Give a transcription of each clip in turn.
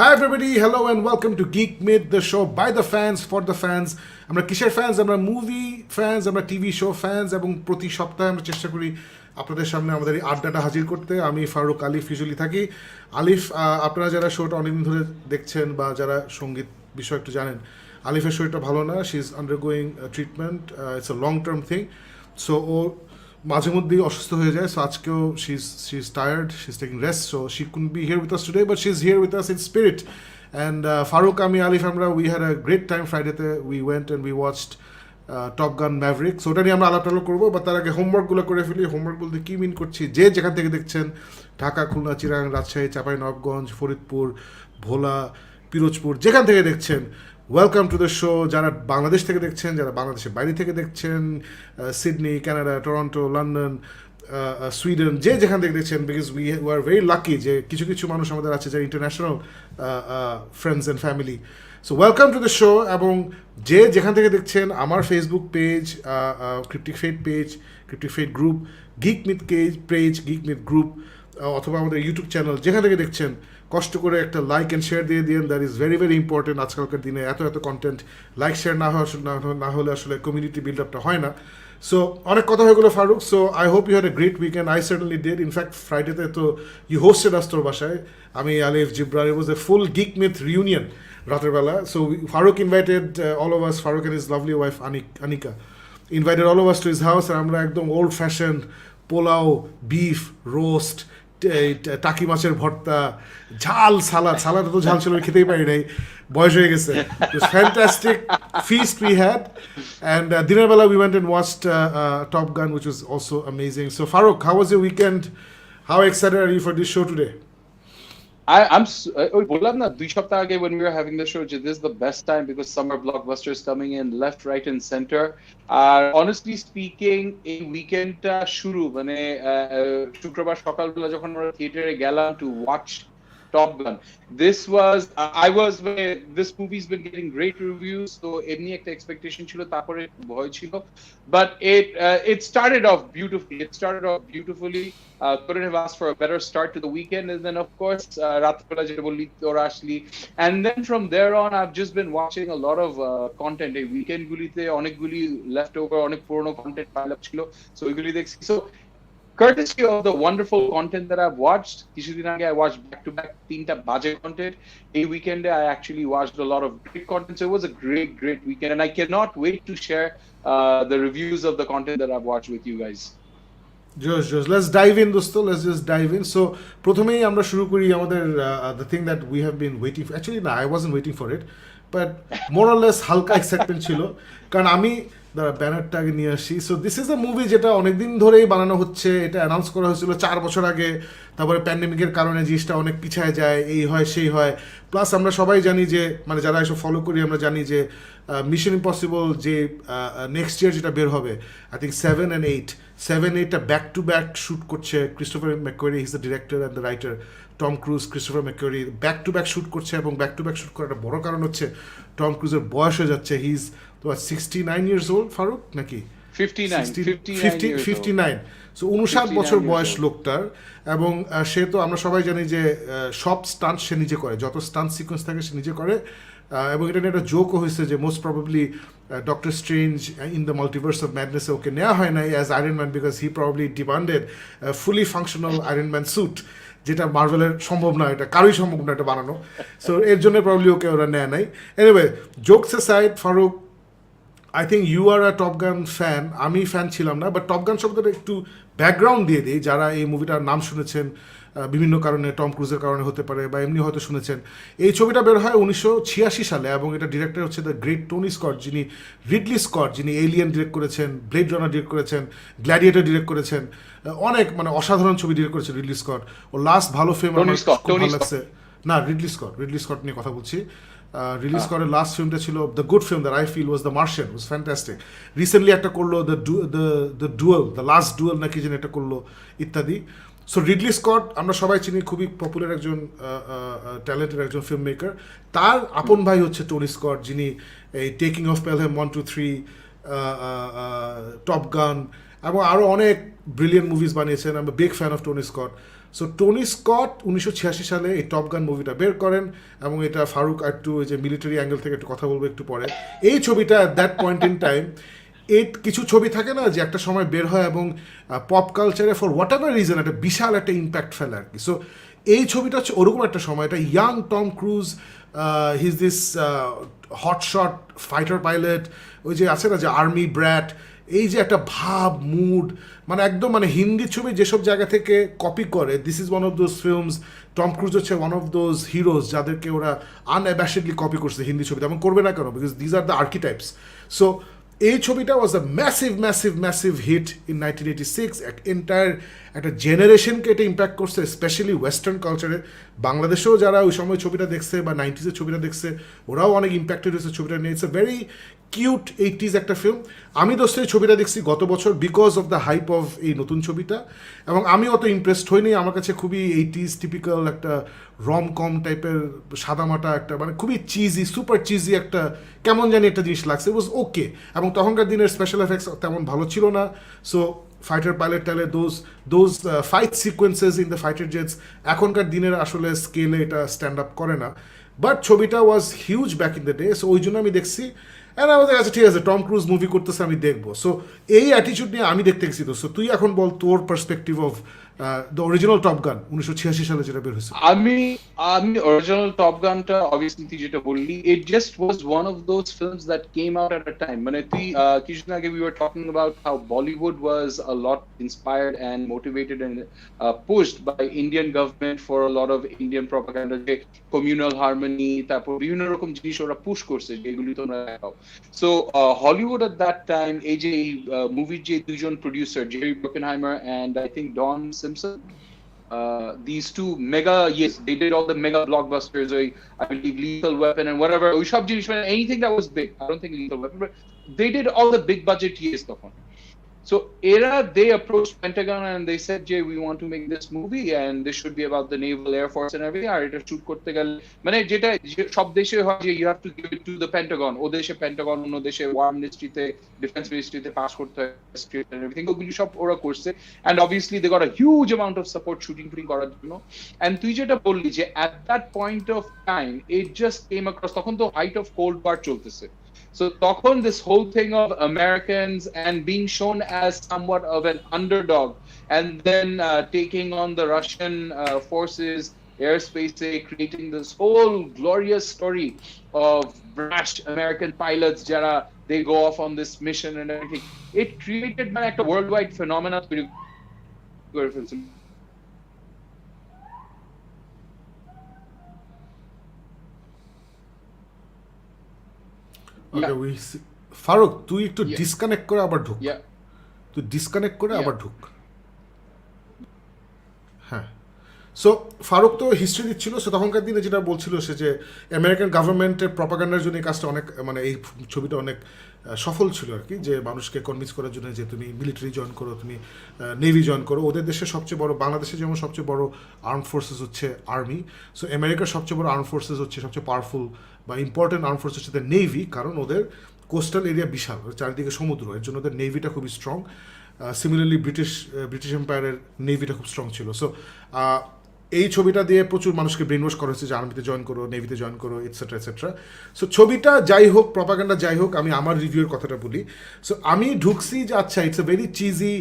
Hi everybody, hello and welcome to Geek Myth, the show by the fans for the fans. আমরা কিসের fans? আমরা movie fans, আমরা TV show fans এবং প্রতি সপ্তাহে আমরা চেষ্টা করি আপনাদের সামনে আমাদের এই আড্ডাটা হাজির করতে। আমি ফারুক আলিফ ইউজুয়ালি থাকি। আলিফ, আপনারা যারা শোটা অনেকদিন ধরে দেখছেন বা যারা সঙ্গীত বিষয় একটু জানেন, আলিফের শরীরটা ভালো না, she is undergoing treatment, it's a long term thing. So ও মাঝে মধ্যেই অসুস্থ হয়ে যায়। সো আজকেও she is tired, she is taking rest, so she couldn't be here with us today, but she is here with us in spirit. And Farooq, আমি, আলিফ, আমরা we had a great time ফ্রাইডেতে। We went and we watched Top Gun Maverick. So ওটা নিয়ে আমরা আলাপ টালাপ করবো, বা তার আগে হোমওয়ার্কগুলো করে ফেলি। হোমওয়ার্ক বলতে কী মিন করছি, যে যেখান থেকে দেখছেন, ঢাকা, খুলনা, চিরাং, রাজশাহী, চাঁপাইনবাবগঞ্জ, ফরিদপুর, ভোলা, পিরোজপুর, যেখান থেকে দেখছেন, ওয়েলকাম টু দ্য শো। যারা বাংলাদেশ থেকে দেখছেন, যারা বাংলাদেশের বাইরে থেকে দেখছেন, Sydney, Canada, Toronto, London, Sweden, যে যেখান থেকে দেখছেন, because we are very lucky যে কিছু কিছু মানুষ আমাদের আছে যারা international friends and family. So welcome to the show. এবং যে যেখান থেকে দেখছেন, আমার Facebook page, Cryptic Fate page, Cryptic Fate group, Geek Myth page, Geek Myth group, অথবা আমাদের ইউটিউব চ্যানেল, যেখান থেকে দেখছেন, কষ্ট করে একটা লাইক অ্যান্ড শেয়ার দিয়ে দিন। That is very very important. আজকালকার দিনে এত কন্টেন্ট লাইক শেয়ার না হলে আসলে কমিউনিটি বিল্ড আপটা হয় না। সো অনেক কথা হয়ে গেলো Farooq. So I hope you had a great weekend. I certainly did. In fact ফ্রাইডেতে তো ইউ হোস্টেড আস তোর বাসায়, আমি, Alif, Jibran. It was a full Geek Myth reunion রাতের বেলা। So Farooq invited all of us, Farooq and his lovely wife Anika invited all of us to his house. আর আমরা একদম old fashion pulao, beef roast, টাকি মাছের ভর্তা, ঝাল সালাদ তো ঝাল ছিল, খেতেই পারি নাই, বয়স হয়ে গেছে। Fantastic feast we had. And দিনের বেলা we went and watched Top Gun, which was also amazing. So Farooq, how was your weekend? How excited are you for this show today? ওই বললাম না 2 সপ্তাহ আগে when we were having the show, this is the best time because summer blockbusters coming in left, right and center. Honestly speaking, এই উইকেন্ডটা শুরু মানে শুক্রবার সকালবেলা যখন আমরা থিয়েটারে গেলাম to watch Top Gun. This movie's been getting great reviews, so এমনি একটা expectation ছিল, তারপরে ভয় ছিল, but it started off beautifully. Couldn't have asked for a better start to the weekend, and then of course রাতবেলা যেটা বললি তোরা আসলি, and then from there on I've just been watching a lot of content. এই weekend গুলিতে অনেকগুলি leftover, অনেক পুরনো content pile up ছিল, so ওইগুলি দেখছি। So courtesy of the wonderful content that I've watched, কিছুদিন আগে I watched back-to-back 3টা বাজে content. এই weekend I actually watched a lot of great content. So it was a great weekend, and I cannot wait to share the reviews of the content that I've watched with you guys. Just let's dive in, dosto. Let's just dive in. So প্রথমেই আমরা শুরু করি আমাদের the thing that we have been waiting for. Actually না, I wasn't waiting for it, but more or less হালকা excitement ছিল, কারণ আমি ব্যানারটা আগে নিয়ে আসি। So this is a movie যেটা অনেকদিন ধরেই বানানো হচ্ছে। এটা অ্যানাউন্স করা হয়েছিল 4 বছর আগে, তারপরে প্যান্ডেমিকের কারণে জিনিসটা অনেক পিছায় যায়, এই হয় সেই হয়। প্লাস আমরা সবাই জানি যে, মানে যারা এসব ফলো করি আমরা জানি যে মিশন ইম্পসিবল যে নেক্সট ইয়ার যেটা বের হবে, আই থিঙ্ক 7 and 8টা ব্যাক টু ব্যাক শ্যুট করছে Christopher McQuarrie, he is the director and the writer. Tom Cruise, Christopher McQuarrie back to back shoot করছে, এবং ব্যাক টু ব্যাক শ্যুট করার একটা বড় কারণ হচ্ছে টম ক্রুজের বয়স হয়ে যাচ্ছে। He is 69 years old, Farooq, নাকি 59? সো 59 বছর বয়স লোকটার। এবং সে তো আমরা সবাই জানি যে সব স্টান্ট সে নিজে করে, যত স্টান্ট সিকোয়েন্স থাকে সে নিজে করে। এবং এটা নিয়ে একটা জোকও হয়েছে যে most probably Doctor Strange in the Multiverse of ম্যাডনেসে ওকে নেওয়া হয় নাই as Iron Man, because he probably demanded fully functional Iron Man suit, যেটা মার্ভেলের সম্ভব না, এটা কারোই সম্ভব না এটা বানানো। সো এর জন্য প্রবাবলি ওকে ওরা নেয় নাই। Anyway, jokes aside, Farooq, I think you are a Top Gun fan. আমি ফ্যান ছিলাম না, বাট টপ গান শব্দটা একটু ব্যাকগ্রাউন্ড দিয়ে দিই। যারা এই মুভিটার নাম শুনেছেন বিভিন্ন কারণে, টম ক্রুজের কারণে হতে পারে, বা এমনি হয়তো শুনেছেন, এই ছবিটা বের হয় 1986 সালে, এবং এটা ডিরেক্টর হচ্ছে দ্য গ্রেট টনি স্কট, যিনি রিডলি স্কট, যিনি এলিয়েন ডিরেক্ট করেছেন, ব্লেড রানার ডিরেক্ট করেছেন, গ্ল্যাডিয়েটর ডিরেক্ট করেছেন, অনেক মানে অসাধারণ ছবি ডিরেক্ট করেছেন রিডলি স্কট। ও লাস্ট ভালো ফিল্ম আমার খুব ভালো লাগছে, না রিডলি স্কট নিয়ে কথা বলছি। রিলিজ করে লাস্ট ফিল্মটা ছিল the good film that I feel was The Martian, was fantastic. Recently একটা করলো দ্য লাস্ট ডুয়েল নাকি যেন একটা করলো, ইত্যাদি। সো রিডলি স্কট আমরা সবাই চিনি, খুবই পপুলার একজন ট্যালেন্টেড একজন ফিল্ম মেকার। তার আপন ভাই হচ্ছে টনি স্কট, যিনি এই টেকিং অফ পেলহ্যাম 1, 2, 3, টপ গান এবং আরও অনেক ব্রিলিয়েন্ট মুভিজ বানিয়েছেন। I am big fan of Tony Scott. So Tony Scott 1986 সালে এই টপ গান মুভিটা বের করেন, এবং এটা ফারুক একটু যে মিলিটারি অ্যাঙ্গেল থেকে একটু কথা বলবো একটু পরে। এই ছবিটা at that point in time, কিছু ছবি থাকে না যে একটা সময় বের হয় এবং পপ কালচারে ফর হোয়াট এভার রিজন একটা বিশাল একটা ইম্প্যাক্ট ফেলে আর কি। সো এই ছবিটা হচ্ছে ওরকম একটা সময়, এটা young Tom Cruise, his this hotshot fighter pilot, ওই যে আছে না যে আর্মি ব্র্যাট, এই যে একটা ভাব মুড, মানে একদম মানে হিন্দি ছবি যেসব জায়গা থেকে কপি করে, this is one of those films. Tom Cruise হচ্ছে ওয়ান অফ দোজ হিরোজ যাদেরকে ওরা আনঅ্যাবাশেডলি কপি করছে হিন্দি ছবিতে, এবং করবে না কেন, because these are the archetypes. So এই ছবিটা was a massive massive massive hit in 1986, entire একটা জেনারেশনকে এটা ইম্প্যাক্ট করছে, স্পেশালি ওয়েস্টার্ন কালচারে। বাংলাদেশেও যারা ওই সময় ছবিটা দেখছে বা 90s ছবিটা দেখছে, ওরাও অনেক ইম্প্যাক্টেড হয়েছে ছবিটা নিয়ে। It's a very cute 80s একটা ফিল্ম। আমি দোস্ত এই ছবিটা দেখছি গত বছর because of the hype of এই নতুন ছবিটা, এবং আমি অত ইমপ্রেসড হইনি। আমার কাছে খুবই 80s টিপিক্যাল একটা রম কম টাইপের সাদামাটা একটা, মানে খুবই চিজি, সুপার চিজি একটা কেমন জানি একটা জিনিস লাগছে। ইট ওয়াজ ওকে, এবং তখনকার দিনের স্পেশাল এফেক্টস তেমন ভালো ছিল না। সো ফাইটার পাইলট টাইলে those fight sequences in the fighter jets এখনকার দিনের আসলে স্কেলে এটা স্ট্যান্ড আপ করে না, বাট ছবিটা ওয়াজ huge back in the day. So ওই জন্য আমি দেখছি, অ্যান্ড আমাদের কাছে ঠিক আছে টম ক্রুজ মুভি করতেছে আমি দেখবো। সো এই অ্যাটিচিউড নিয়ে আমি দেখতে গেছি। তো সো তুই এখন বল তোর perspective of the original top গান 1986 সালে যেটা বের হয়েছে। আমি আমি অরিজিনাল টপ গানটা অবভিয়াসলি তুই যেটা বললি, it just was one of those films that came out at a time. মানে তুই কিছুদিন আগে we were talking about how Bollywood was a lot inspired and motivated and pushed by Indian government for a lot of Indian propaganda, যে communal harmony, তারপর বিভিন্ন রকম জিনিস ওরা পুশ করছে যেগুলি তোমরা দেখাও। So Hollywood at that time, এই যে মুভির যে দুজন producer, Jerry Bruckheimer and I think Don Simpson, these two mega, yes, they did all the mega blockbusters, I believe Lethal Weapon and whatever, anything that was big. I don't think Lethal Weapon, but they did all the big budget years তখন। So they approached Pentagon and they said, Jay, we want to make this movie and this should be about the naval air force and everything, আর এটা shoot করতে গেলে মানে যেটা সব দেশে হয় যে you have to give it to the Pentagon, ও দেশে Pentagon, অন্য দেশে war ministryতে, defense ministryতে পাস করতে হয় script and everything, ওগুলি সব ওরা করছে। and obviously they got a huge amount of support shooting করার জন্য। and তুই যেটা বললি যে at that point of time it just came across, তখন তো height of Cold War চলতেছে। So তখন this whole thing of Americans and being shown as somewhat of an underdog, and then taking on the Russian forces, airspace, creating this whole glorious story of brash American pilots, jara they go off on this mission and everything. It created like a worldwide phenomenon. ওকে, ফারুক তুই একটু disconnect করে আবার ঢুক, তুই disconnect করে আবার ঢুক। হ্যাঁ, সো ফারুক তো হিস্ট্রি দিচ্ছিল। সো তখনকার দিনে যেটা বলছিল সে যে আমেরিকান গভর্নমেন্টের প্রপাগান্ডার জন্য এই কাজটা অনেক, মানে এই ছবিটা অনেক সফল ছিল আর কি, যে মানুষকে কনভিন্স করার জন্য যে তুমি মিলিটারি জয়েন করো, তুমি নেভি জয়েন করো। ওদের দেশের সবচেয়ে বড়, বাংলাদেশে যেমন সবচেয়ে বড় আর্ম ফোর্সেস হচ্ছে আর্মি, সো আমেরিকার সবচেয়ে বড় আর্ম ফোর্সেস হচ্ছে, সবচেয়ে পাওয়ারফুল বা ইম্পর্টেন্ট আর্ম ফোর্স হচ্ছে নেভি, কারণ ওদের কোস্টাল এরিয়া বিশাল, চারিদিকে সমুদ্র, এর জন্য ওদের নেভিটা খুবই স্ট্রং। সিমিলারলি ব্রিটিশ এম্পায়ারের নেভিটা খুব স্ট্রং ছিল। সো এই ছবিটা দিয়ে প্রচুর মানুষকে ব্রেন ওয়াশ করা হয়েছে যে আর্মিতে জয়েন করো, নেভিতে জয়েন করো, এটসেট্রা এটসেট্রা। সো ছবিটা যাই হোক, প্রপাগান্ডা যাই হোক, আমি আমার রিভিউর কথাটা বলি। সো আমি ঢুকছি যে আচ্ছা it's a very cheesy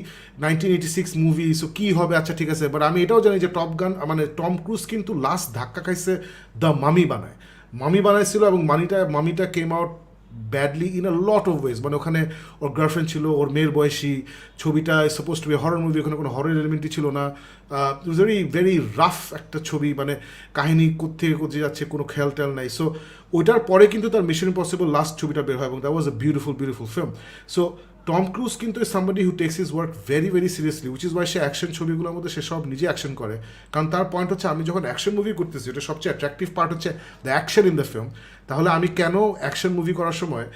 1986 movie, so কী হবে, আচ্ছা ঠিক আছে। বাট আমি এটাও জানি যে টপ গান, মানে টম ক্রুজ কিন্তু লাস্ট ধাক্কা খাইছে দ্য মামি বানাইছিল, এবং মামিটা came out badly in a lot of ways. মানে ওখানে ওর গার্লফ্রেন্ড ছিল, ওর মেয়ের বয়সী, ছবিটা supposed to be horror movie, ওখানে কোনো হরর এলিমেন্টই ছিল না। ইট ভেরি ভেরি রাফ একটা ছবি, মানে কাহিনী কোথেকে কোথায় যাচ্ছে কোনো খেয়াল টেয়াল নাই। সো ওইটার পরে কিন্তু তার মিশন ইম্পসিবল লাস্ট ছবিটা বের হয়, এবং that was a beautiful film. So Tom Cruise কিন্তু somebody who takes his work very very seriously, which is why সে অ্যাকশন ছবিগুলোর মধ্যে সে সব নিজে অ্যাকশন করে। কারণ তার পয়েন্ট হচ্ছে, আমি যখন অ্যাকশন মুভি করতেছি, এটা সবচেয়ে অ্যাট্রাকটিভ পার্ট হচ্ছে the action in the film. তাহলে আমি কেন অ্যাকশন মুভি করার সময়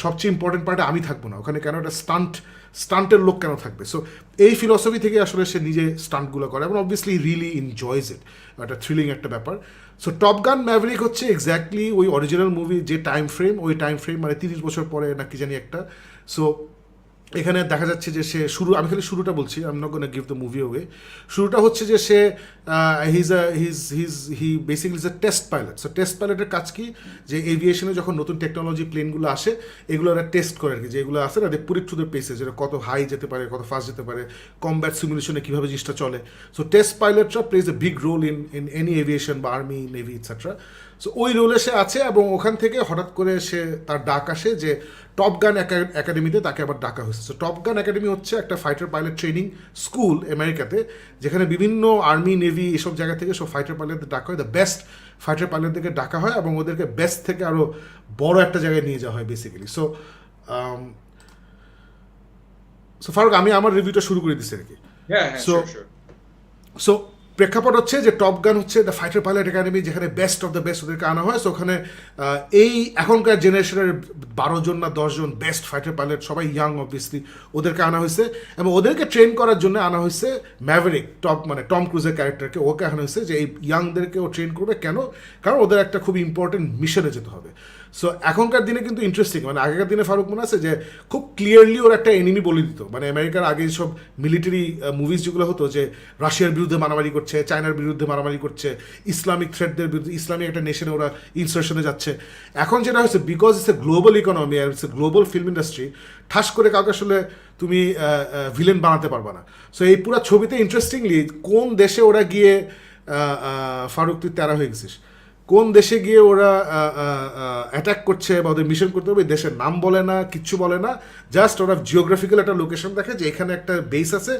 সবচেয়ে ইম্পর্টেন্ট পার্টে আমি থাকবো না, ওখানে কেন একটা স্টান্টের লোক কেন থাকবে? সো এই ফিলসফি থেকে আসলে সে নিজে স্টান্টগুলো করে, এবং অবভিয়াসলি রিয়েলি এনজয়জ ইট, একটা থ্রিলিং একটা ব্যাপার। সো টপ গান ম্যাভরিক হচ্ছে এক্স্যাক্টলি ওই অরিজিনাল মুভি যে টাইম ফ্রেম, ওই টাইম ফ্রেম মানে 30 বছর পরে না কি জানি একটা। সো এখানে দেখা যাচ্ছে যে সে আমি খালি শুরুটা বলছি, I am not gonna give the movie away. শুরুটা হচ্ছে যে সে he basically is a test pilot. So test পাইলটের কাজ কি, যে এভিয়েশনে যখন নতুন টেকনোলজি প্লেনগুলো আসে এগুলো ওরা টেস্ট করে আর কি, যে এগুলো আসে না পুট ইট টু দ্য পেসে, যেটা কত হাই যেতে পারে, কত ফাস্ট যেতে পারে, কমব্যাট সিমুলেশনে কীভাবে জিনিসটা চলে। সো টেস্ট পাইলটরা plays a big role in any aviation বা আর্মি, নেভি ইটসেট্রা। সো ওই রোলে সে আছে এবং ওখান থেকে হঠাৎ করে সে তার ডাক আসে যে টপ গান একাডেমিতে তাকে আবার ডাকা হয়েছে। সো টপ গান একাডেমি হচ্ছে একটা ফাইটার পাইলট ট্রেনিং স্কুল আমেরিকাতে, যেখানে বিভিন্ন আর্মি, নেভি এসব জায়গা থেকে সব ফাইটার পাইলটদের ডাকা হয়, দ্য বেস্ট ফাইটার পাইলটদেরকে ডাকা হয় এবং ওদেরকে বেস্ট থেকে আরও বড় একটা জায়গায় নিয়ে যাওয়া হয় বেসিক্যালি। সো ফারুক, আমি আমার রিভিউটা শুরু করে দিচ্ছি আর কি। সো প্রেক্ষাপট হচ্ছে যে টপ গান হচ্ছে দ্য ফাইটার পাইলট একাডেমি, যেখানে বেস্ট অফ দ্য বেস্ট ওদেরকে আনা হয়। সো ওখানে এই এখনকার জেনারেশনের 12 জন না 10 জন বেস্ট ফাইটার পাইলট, সবাই ইয়াং অবভিয়াসলি, ওদেরকে আনা হয়েছে এবং ওদেরকে ট্রেন করার জন্য আনা হয়েছে ম্যাভেরিক, টম ক্রুজের ক্যারেক্টারকে, ওকে আনা হয়েছে যে এই ইয়াংদেরকে ও ট্রেন করবে। কেন? কারণ ওদের একটা খুব ইম্পর্টেন্ট মিশনে যেতে হবে। সো এখনকার দিনে কিন্তু ইন্টারেস্টিং, মানে আগেকার দিনে ফারুক মনে আছে যে খুব ক্লিয়ারলি ওর একটা এনিমি বলে দিত। মানে আমেরিকার আগে সব মিলিটারি মুভিজ যেগুলো হতো, যে রাশিয়ার বিরুদ্ধে মারামারি করছে, চায়নার বিরুদ্ধে মারামারি করছে, ইসলামিক থ্রেটদের বিরুদ্ধে, ইসলামিক একটা নেশনে ওরা ইনসার্শনে যাচ্ছে। এখন যেটা হচ্ছে, because it's a global economy আর it's a global film industry, ঠাস করে কাউকে আসলে তুমি ভিলেন বানাতে পারবা না। সো এই পুরো ছবিতে ইন্টারেস্টিংলি কোন দেশে ওরা গিয়ে, ফারুক তুই তেরা হয়ে গেছিস, কোন দেশে গিয়ে ওরা অ্যাটাক করছে বা ওদের মিশন করতে হবে, দেশের নাম বলে না, কিচ্ছু বলে না, জাস্ট ওরা জিওগ্রাফিক্যাল একটা লোকেশন দেখে যে এখানে একটা বেস আছে,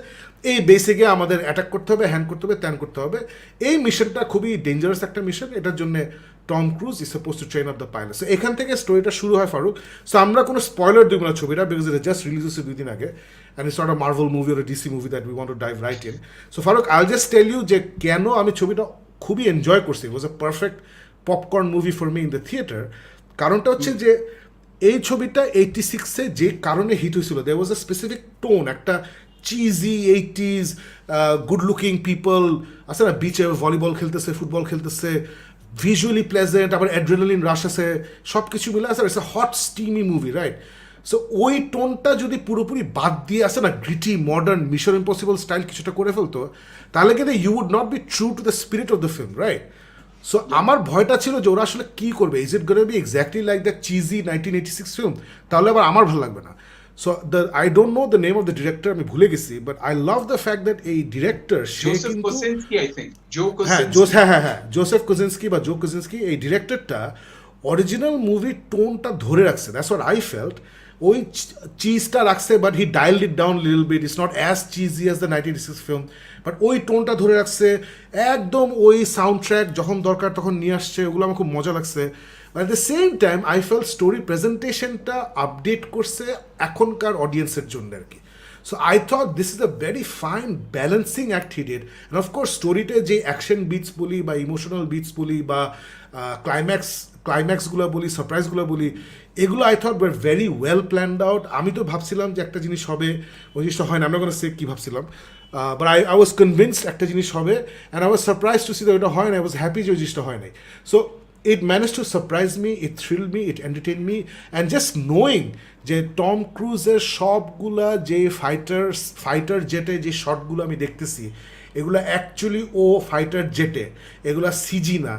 এই বেসে গিয়ে আমাদের অ্যাটাক করতে হবে, হ্যান্ড করতে হবে, ত্যান করতে হবে। এই মিশনটা খুবই ডেঞ্জারাস একটা মিশন, এটার জন্য Tom Cruise is suppose to train up the pilot. So এখান থেকে স্টোরিটা শুরু হয় ফারুক। সো আমরা কোনো স্পয়লার দিব না ছবিটা, বিকজ ইট জাস্ট রিলিজ হচ্ছে 2 দিন আগে, and it's not a Marvel movie or DC movie that we want to dive right in. So Faruk, I just tell you যে কেন আমি ছবিটা খুবই এনজয় করছি। It was a perfect popcorn movie for me in the theatre. কারণটা হচ্ছে যে এই ছবিটা 86-এ যে কারণে হিট হয়েছিল, there was a specific tone, একটা cheesy 80s good looking people আছে না, বিচে ভলিবল খেলতেছে, ফুটবল খেলতেছে, ভিজুয়ালি প্লেজেন্ট, আবার অ্যাড্রেনালিন রাশ আছে, সব কিছু মিলে আছে, it's a hot steamy movie, right? So ওই টোনটা যদি পুরোপুরি বাদ দিয়ে আসে না, gritty modern Mission Impossible style কিছুটা করে ফেলতো, তাহলে কিন্তু you would not be true to the spirit of the film, right? So আমার ভয়টা ছিল যে ওরা আসলে কী করবে, is it gonna be exactly like the cheesy 1986 film, তাহলে আবার আমার ভালো লাগবে না। So I don't know the name of the director, আমি ভুলে গেছি, but I love the fact that এই ডিরেক্টর সে কিন্তু জোসেফ কোজিনস্কি বা জো কোজিনস্কি, এই ডিরেক্টরটা অরিজিনাল মুভির টোনটা ধরে রাখছে। That's what I felt. ওই চিজটা রাখছে, but he diluted it down little bit, it's not as cheesy as the 1986 film, but ওই টোনটা ধরে রাখছে একদম। ওই সাউন্ড ট্র্যাক যখন দরকার তখন নিয়ে আসছে, ওগুলো আমার খুব মজা লাগছে। At the same time I feel story প্রেজেন্টেশনটা আপডেট করছে এখনকার অডিয়েন্সের জন্য আর কি। So I thought this is a very fine balancing act he did. And of course স্টোরিতে যে অ্যাকশন বিটস বলি বা ইমোশনাল বিটস বলি বা ক্লাইম্যাক্সগুলো বলি, সারপ্রাইজগুলো বলি, এগুলো I thought were very well planned out. আমি তো ভাবছিলাম যে একটা জিনিস হবে, ওই জিনিসটা হয় না, আমরা কোনো সে কী ভাবছিলাম, বাট আই ওয়াজ কনভিন্সড একটা জিনিস হবে, and I was surprise to see that ওটা হয় না। আই ওয়াজ হ্যাপি যে ওই জিনিসটা হয় নাই। So it managed to surprise me, it thrilled me, it entertained me, and just knowing যে টম ক্রুজের সবগুলা যে ফাইটার জেটে যে শটগুলো আমি দেখতেছি, এগুলো অ্যাকচুয়ালি ও ফাইটার জেটে, এগুলো সিজি না,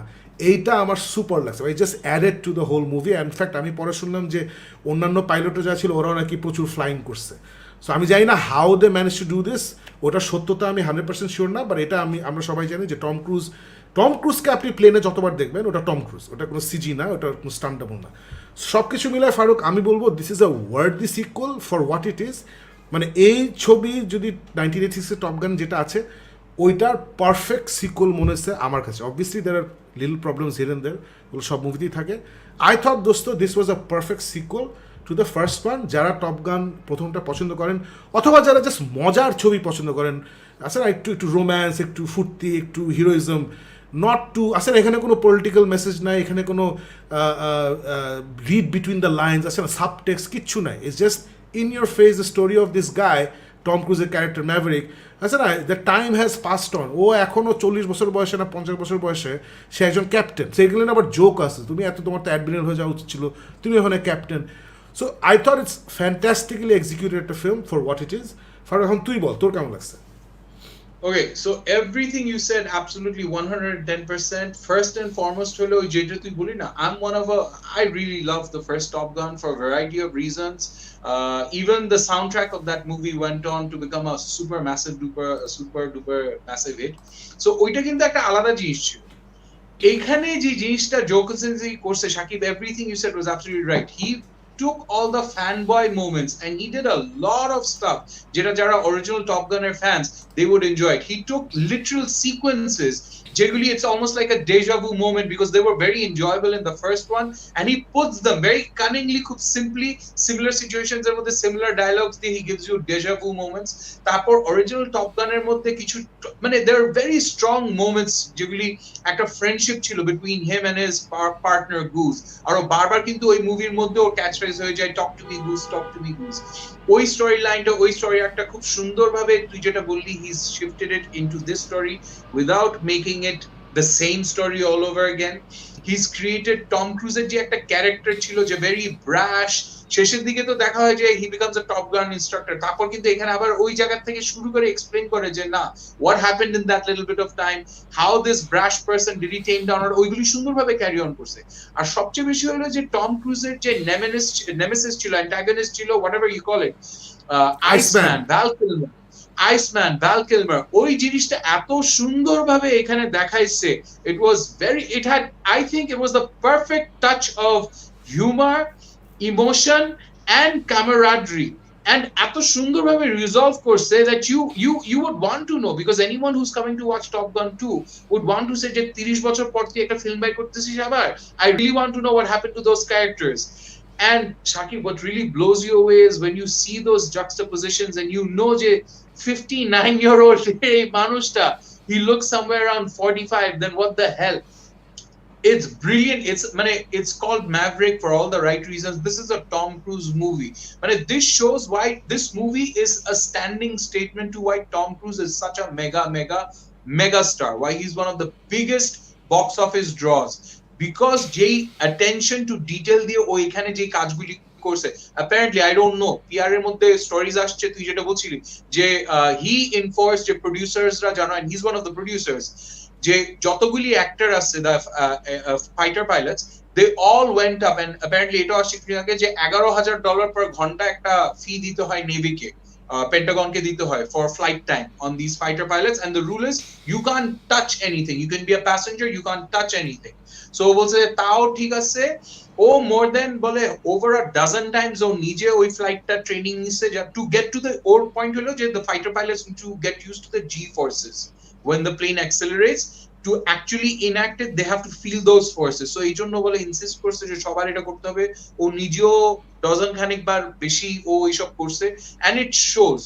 এইটা আমার সুপার লাগছে। I just added to the whole movie. In fact আমি পরে শুনলাম যে অন্যান্য পাইলটও যা ছিল ওরাও নাকি প্রচুর ফ্লাইং করছে। সো আমি জানি না how they manage to do this, ওটা সত্যতা আমি 100% শিওর না, বাট এটা আমরা সবাই জানি যে টম ক্রুজকে আপনি প্লেনে যতবার দেখবেন ওটা টম ক্রুজ, ওটা কোনো সিজি না, ওটা কোনো স্টান্টেবল না। সব কিছু মিলায় ফারুক আমি বলবো this is a worthy sequel for what it is. মানে এই ছবি যদি 1986 টপ গান যেটা আছে ওইটার পারফেক্ট সিকুয়াল মনে হচ্ছে আমার কাছে। Obviously there are little problems here and there, ওগুলো সব মুভিতেই থাকে। আই থট দোস্ত this was a perfect sequel to the first one. যারা টপ গান প্রথমটা পছন্দ করেন, অথবা যারা জাস্ট মজার ছবি পছন্দ করেন, আসলে একটু রোম্যান্স, একটু ফুর্তি, একটু হিরোইজম, নট টু, আসলে এখানে কোনো পলিটিক্যাল মেসেজ নাই, এখানে কোনো রিড বিটুইন দ্য লাইন্স, আসলে সাবটেক্সট কিচ্ছু নাই। It's just in your face the story of this guy, Tom ক্রুজের ক্যারেক্টার ম্যাভেরিক। আচ্ছা না, the time has passed on, ও এখনও 40 বছর বয়সে না 50 বছর বয়সে সে একজন ক্যাপ্টেন। সেইগুলো আবার জোক আছে, তুমি তোমার তো অ্যাডমিরাল হয়ে যাওয়া উচিত ছিল, তুমি ওখানে captain. So I thought it's fantastically executed একটা film for what it is. ফার এখন তুই বল তোর কেমন লাগছে? Okay, so everything you said absolutely 110%. First and foremost, holo যেটা তুই বলি না, I really love the first Top Gun for a variety of reasons. Even the soundtrack of that movie went on to become a super duper massive hit. So ওইটা কিন্তু একটা আলাদা জিনিস ছিল। এখানে যে জিনিসটা জো কনসেন্সি করছে, Shakib, everything you said was absolutely right. He took all the fanboy moments and he did a lot of stuff যেটা যারা original Top Gunner fans they would enjoy it. He took literal sequences যেগুলি it's almost like a deja vu moment because they were very enjoyable in the first one, and he puts them very cunningly, খুব simply, similar situations এর মধ্যে similar dialogues দিয়ে he gives you deja vu moments. তারপর original Top Gunner মধ্যে কিছু মানে there are very strong moments যেগুলি একটা friendship ছিল between him and his partner Goose, আর ও বারবার কিন্তু ওই মুভির মধ্যে ওর catchphrase হয়ে যায় talk to me Goose, talk to me Goose. ওই স্টোরি লাইনটা, ওই স্টোরি একটা খুব সুন্দরভাবে তুই যেটা বললি he's shifted it into this story without making it the same story all over again. He's created Tom Cruise এর যে একটা ক্যারেক্টার ছিল যে very brash, শেষের দিকে তো দেখা হয় যে he becomes a Top Gun instructor, তারপর কিন্তু এখানে আবার ওই জায়গা থেকে শুরু করে এক্সপ্লেইন করে যে না what happened in that little bit of time, how this brash person did he tame down, আর ওইগুলি সুন্দরভাবে ক্যারি অন করছে। আর সবচেয়ে বেশি হলো যে টম ক্রুজের যে নেমেসিস ছিল, অ্যান্টাগনিস্ট ছিল, whatever you call it, Iceman, Val Kilmer, ওই জিনিসটা এত সুন্দরভাবে এখানে দেখাইছে। I think it was the perfect touch of humor, emotion and camaraderie, and এত সুন্দরভাবে resolve করছে that you would want to know, because anyone who's coming to watch Top Gun 2 would want to say যে 30 বছর পর তুই একটা film by করতেছিস আবার, I really want to know what happened to those characters. And Shakib, what really blows you away is when you see those juxtapositions and you know যে 59-year-old এই মানুষটা, he looks somewhere around 45, then what the hell? It's brilliant. It's called Maverick for all the right reasons. This is a Tom Cruise movie. This shows why this movie is a standing statement to why Tom Cruise is such a mega star. Why he's one of the biggest box office draws. Because যেই attention to detail দিয়ে ও এখানে যে কাজগুলি করছে, apparently I don't know, PR এর মধ্যে stories আসছে তুই যেটা বলছিলি যে he enforced যে প্রোডিউসার্সরা জানো, and he's one of the producers, যে যতগুলি অ্যাক্টর আছে the fighter pilots, they all went up, and apparently এটা আসছে আগে যে $11,000 per ঘন্টা একটা ফি দিতে হয় নেভিকে, পেন্টাগনকে দিতে হয় for flight time on these fighter pilots, and the rule is you can't touch anything, you can be a passenger, you can't touch anything. So বলছে তাও ঠিক আছে, ও more than বলে over a dozen times ও নিজে ওই ফ্লাইটটা training নিছে to get to the or point হলো যে the fighter pilots need to get used to the G forces when the plane accelerates. To actually enact it, they have to feel those forces. So এই জন্য বলে insist করছে যে সবার এটা করতে হবে, ও নিজেও ডজন খানিক বার বেশি ও এইসব করছে, and it shows.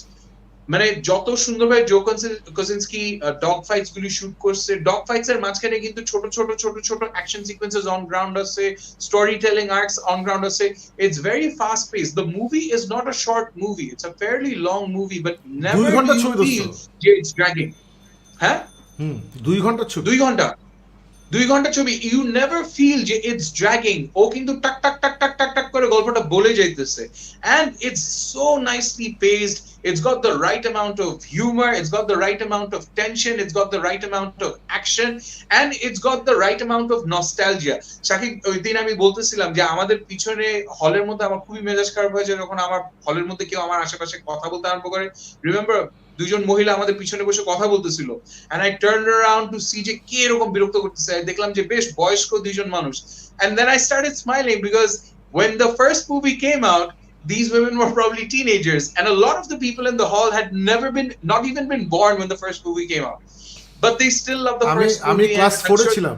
যত সুন্দরভাবে জো কনসেন্সকি ডগ ফাইটস গুলি শুট করছে, ডগ ফাইটস এর মাঝখানে কিন্তু ছোট অ্যাকশন সিকোয়েন্সেস অন গ্রাউন্ড আছে, story telling arcs on ground আছে। It's very fast pace. The movie is not a short movie, it's a fairly long movie, but never do you feel যে it's dragging. হ্যাঁ, 2 ঘন্টা ছবি, you never feel যে it's dragging. ও কিন্তু টাক টাক টাক টাক টাক টাক করে গল্পটা বলে যাইতেছে, and it's so nicely paced. It's got the right amount of humor, it's got the right amount of tension, it's got the right amount of action, and it's got the right amount of nostalgia. Shakib, ওই দিন আমি বলতেছিলাম যে আমাদের পিছনে হলের মধ্যে আমার খুবই মেজাজ খারাপ হয়েছে যখন আমার হলের মধ্যে কেউ আমার আশেপাশে কথা বলতে আরম্ভ করে। রিমেম্বার, দুইজন মহিলা আমাদের পিছনে বসে কথা বলতেছিল, and I turned around to see যে কে এরকম বিরক্ত করতেছে। দেখলাম যে বেশ বয়স্ক দুইজন মানুষ, and then I started smiling because when the first movie came out, these women were probably teenagers, and a lot of the people in the hall had not even been born when the first movie came out, but they still love the first movie. আমি class 4 এ ছিলাম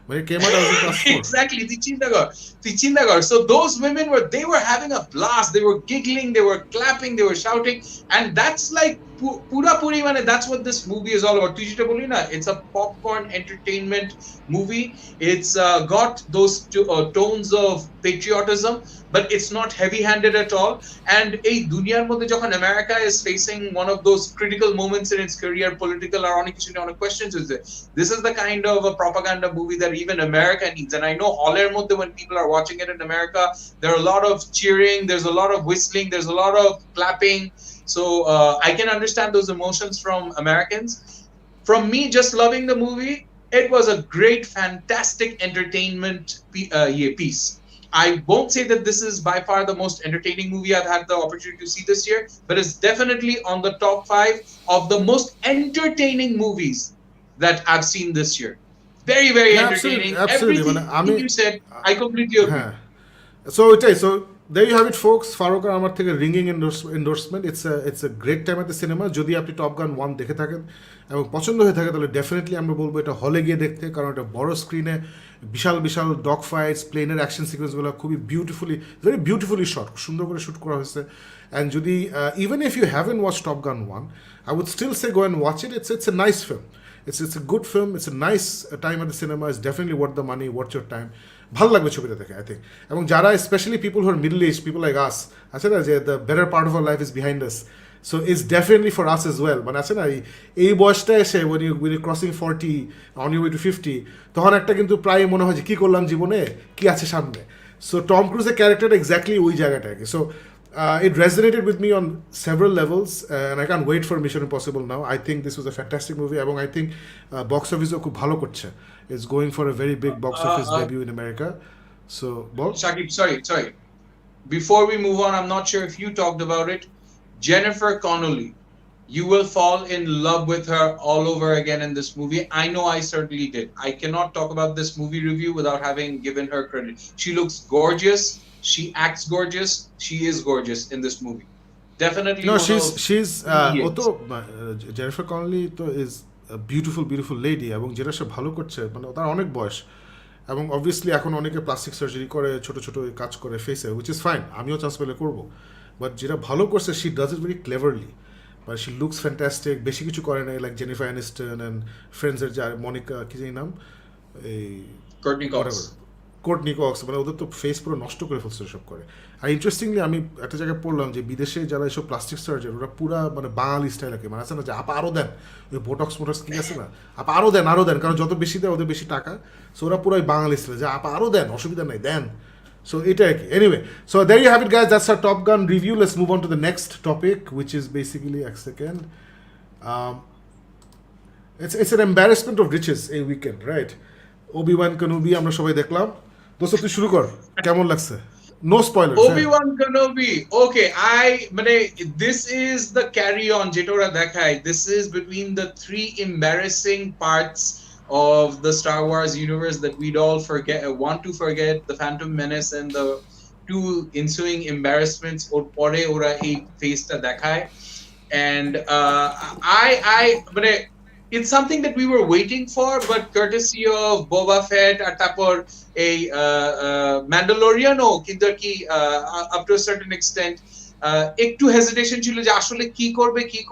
when it came out. I was in class 4. Exactly, Tichindagar. So those women were having a blast. They were giggling, they were clapping, they were shouting, and that's like পুরাপুরি মানে that's what this movie is all about. তুই যেটা বললি না, it's a popcorn entertainment movie. It's got those tones of patriotism, but it's not heavy-handed at all. And এই দুনিয়ার মধ্যে যখন America is facing one of those critical moments in its career, political or অনেক কিছু নিয়ে অনেক questions is there. This is the kind of a propaganda movie that even America needs. And I know হলের মধ্যে when people are watching it in America, there are a lot of cheering, there's a lot of whistling, there's a lot of clapping. So I can understand those emotions from Americans. From me just loving the movie, it was a great, fantastic entertainment piece. I won't say that this is by far the most entertaining movie I've had the opportunity to see this year, but it's definitely on the top 5 of the most entertaining movies that I've seen this year. Very, very entertaining. Absolutely. Everything you said, I completely agree. So there you have it, folks. Faruk আর আমার থেকে ringing endorsement. It's a great time at the cinema. যদি আপনি top Gun 1 দেখে থাকেন এবং পছন্দ হয়ে থাকে, তাহলে ডেফিনেটলি আমরা বলবো এটা হলে গিয়ে দেখতে, কারণ এটা বড় স্ক্রিনে বিশাল বিশাল ডগ ফাইটস, প্লেনের অ্যাকশন সিকোয়েন্সগুলো খুবই ভেরি বিউটিফুলি শট, সুন্দর করে শ্যুট করা হয়েছে। অ্যান্ড যদি even if you haven't watch Top Gun 1, I would still say go and watch it. It's a nice film, it's a good film, it's a nice time at the cinema, it's definitely worth the money, worth your time. ভালো লাগবে ছবিটা দেখে, I think. এবং যারা specially people who are middle age, people like us, আছে না যে the better part of our life is behind us, so it's definitely for us as well. মানে আছে না এই বয়সটা এসে when you crossing 40 on your way to 50, তখন একটা কিন্তু প্রায় মনে হয় যে কী করলাম জীবনে, কী আছে সামনে। সো টম ক্রুজের ক্যারেক্টারটা এক্স্যাক্টলি ওই জায়গাটাকে। So it resonated with me on several levels, and I can't wait for Mission Impossible now. I think this was a fantastic movie, and I think box office খুব ভালো করছে. It's going for a very big box office debut in America. So, Bob? Shakib, sorry. Before we move on, I'm not sure if you talked about it. Jennifer Connelly. You will fall in love with her all over again in this movie. I know I certainly did. I cannot talk about this movie review without having given her credit. She looks gorgeous. She acts gorgeous. She is gorgeous in this movie. Definitely. No, she's Jennifer Connelly is a beautiful lady, এবং যেটা সে ভালো করছে, মানে তার অনেক বয়স, এবং obviously এখন অনেকে প্লাস্টিক সার্জারি করে, ছোট ছোট কাজ করে ফেসে, উইচ ইজ ফাইন, আমিও চান্স পেলে করবো। বাট যেটা ভালো করছে, she does it very Cleverly, but she looks fantastic. বেশি কিছু করে নাই, লাইক জেনিফার অ্যানিস্টন অ্যান্ড ফ্রেন্ডসের যে মনিকা কি জানি নাম, এই কোর্টনি কক্স, মানে ওদের তো ফেস পুরো নষ্ট করে ফেলছে সব করে। আর ইন্টারেস্টিংলি আমি একটা জায়গায় পড়লাম যে বিদেশে যারা এসব প্লাস্টিক সার্জারি, ওরা পুরা মানে বাঙালি স্টাইলকে, মানে আছে না যে আপা আরও দেন, ওই বোটক্স কি আছে না, আপা আরও দেন, কারণ যত বেশি দেয় ওদের বেশি টাকা। সো ওরা পুরো বাঙালি স্টাইল, যে আপা আরও দেন, অসুবিধা নাই, দেন। So এটা আর কি। Anyway, so there you have it, guys. That's our Top Gun review. Let's move on to the next topic, which is basically it's an embarrassment of riches a weekend, right? Obi-Wan Kenobi আমরা সবাই দেখলাম। দোস্ত তুই শুরু কর, কেমন লাগছে? No spoilers. Obi-Wan Kenobi. Okay, this is the carry on যেটা ওরা দেখায়. This is between the 3 embarrassing parts of the Star Wars universe that we'd all want to forget, the Phantom Menace and the 2 ensuing embarrassments or pore ora ei face ta dekhai. And it's something that we were waiting for, but courtesy of Boba Fett আর তারপর এই Mandalorian ও কিন্তু কি up to a certain extent একটু hesitation ছিল যে আসলে কি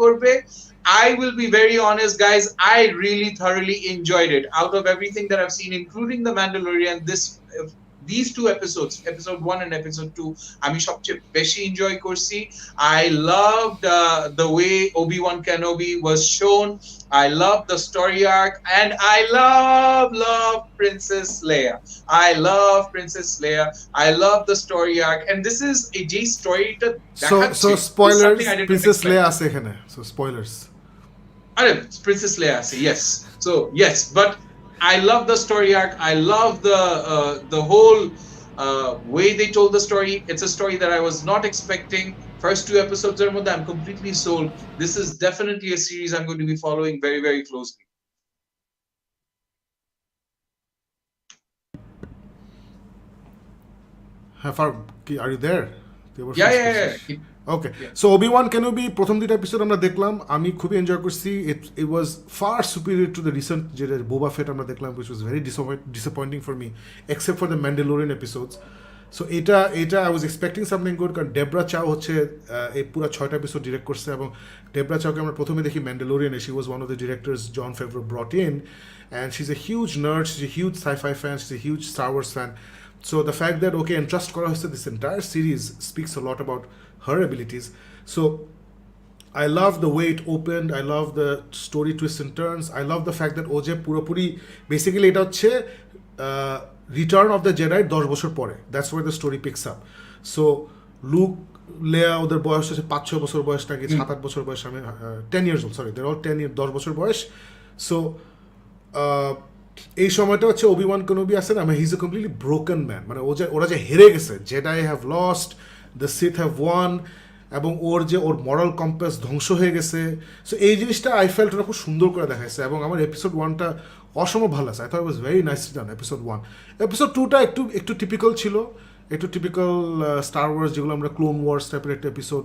করবে। I will be very honest, guys, I really thoroughly enjoyed it. Out of everything that I've seen, including The Mandalorian, these 2 episodes, episode 1 and episode 2, আমি সবচেয়ে বেশি enjoy করছি। I loved the way Obi-Wan Kenobi was shown. I loved the story arc, and I love Princess Leia. I love the story arc, and this is a J story to so spoilers, Princess Leia আছে এখানে, so spoilers. Princess Leia আছে, yes. So yes, but I love the story arc. I love the whole way they told the story. It's a story that I was not expecting. First 2 episodes are more, I'm completely sold. This is definitely a series I'm going to be following very, very closely. Are you there? Yeah. Okay, so Obi-Wan Kenobi প্রথম 2টা episode আমরা দেখলাম, আমি খুবই enjoy করছি। It was far superior to the recent যেটা Boba ফেট আমরা দেখলাম, which was very disappointing for me, except for the Mandalorian episodes. So এটা I was expecting something good, কারণ ডেবরা চাও হচ্ছে এই পুরো 6টা এপিসোড ডিরেক্ট করছে, এবং ডেবরা চাওকে আমরা প্রথমে দেখি ম্যান্ডালোরিয়ানে, she was one of the directors Jon Favreau brought in, and she is a huge nerd, she is a huge sci-fi fan, she is a huge Star Wars fan. So the fact that okay entrust করা হয়েছে this entire series speaks a lot about her abilities. So I love the way it opened, I love the story twists and turns, I love the fact that ও যে পুরোপুরি basically এটা হচ্ছে return of the Jedi 10 বছর পরে, that's where the story picks up. So Luke Leia ওদের বয়স হচ্ছে 5-6 বছর বয়স নাকি 7-8 বছর বয়স, আমি 10 years old, sorry they're all 10 years, 10 বছর বয়স. সো এই সময়টা হচ্ছে ওবি-ওয়ান কেনোবি আছেন, আমি he is a completely broken man, মানে ওরা যে হেরে গেছে, Jedi have lost, the Sith have won, এবং ওর মরাল কম্পাস ধ্বংস হয়ে গেছে. সো এই জিনিসটা আই ফেল্ট ওরা খুব সুন্দর করে দেখাইছে, এবং আমার এপিসোড 1টা অসম্ভব ভালো আছে. I thought it was very nicely done episode 1. Episode 2টা একটু টিপিক্যাল ছিল, একটু টিপিক্যাল স্টার ওয়ার্স, যেগুলো আমরা ক্লোন ওয়ার্স টাইপের একটা এপিসোড,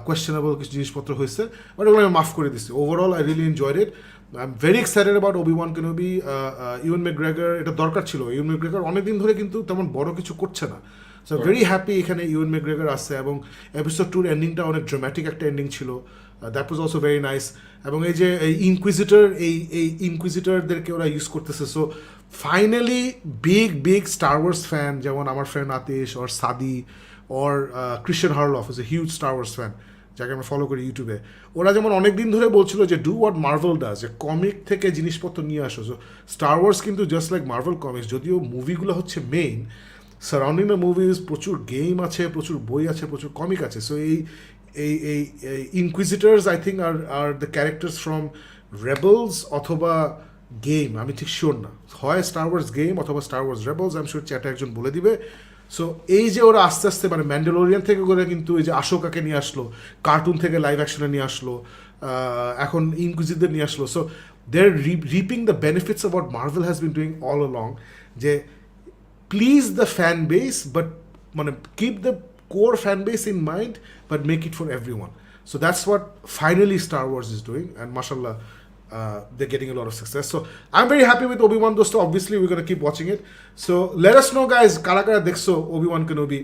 কোয়েশ্চেনেবল কিছু জিনিসপত্র হয়েছে, বাট ওগুলো আমি মাফ করে দিচ্ছি. Overall I really enjoyed it. I am very excited about Obi-Wan Kenobi. Ewan McGregor, এটা দরকার ছিল. ইউএন ম্যাকগ্রেগর অনেকদিন ধরে কিন্তু তেমন বড় কিছু করছে না. সো ভেরি হ্যাপি এখানে ইউএন ম্যাকগ্রেগর আসছে, এবং এপিসোড 2-র এন্ডিংটা অনেক ড্রামাটিক একটা এন্ডিং ছিল. That was also very nice. এবং এই যে এই ইনকুইজিটরদেরকে ওরা ইউজ করতেছে. So finally big Star Wars fan, যেমন আমার ফ্রেন্ড আতিশ ওর সাদি ওর Christian Harloff is a huge Star Wars fan, যাকে আমরা ফলো করি ইউটিউবে. ওরা যেমন অনেক দিন ধরে বলছিল যে ডু হোয়াট মার্ভেল ডাজ, যে কমিক থেকে জিনিসপত্র নিয়ে আসো. সো স্টার ওয়ার্স কিন্তু জাস্ট লাইক মার্ভেল কমিক্স, যদিও মুভিগুলো হচ্ছে মেইন, সারাউন্ডিং দ্য মুভিজ প্রচুর গেম আছে, প্রচুর বই আছে, প্রচুর কমিক আছে. সো এই inquisitors I think are the characters from Rebels অথবা গেম, আমি ঠিক শিওর না, হয় স্টার ওয়ার্স গেম অথবা স্টার ওয়ার্স রেবেলস, আমি শিওর চ্যাটে একজন বলে দিবে. সো এই যে ওরা আস্তে আস্তে মানে ম্যান্ডালোরিয়ান থেকে করে কিন্তু এই যে আশোকাকে নিয়ে আসলো, কার্টুন থেকে লাইভ অ্যাকশনে নিয়ে আসলো, এখন ইনকুইজিটরদের নিয়ে আসলো. So they are reaping the benefits of what Marvel has been doing all along, যে please the fan base, but মানে keep the core fan base in mind, but make it for everyone. So that's what finally Star Wars is doing, and mashallah, they're getting a lot of success. So I'm very happy with Obi-Wan Dosto. Obviously we're going to keep watching it. So let us know guys, kara kara dekhso Obi-Wan Kenobi.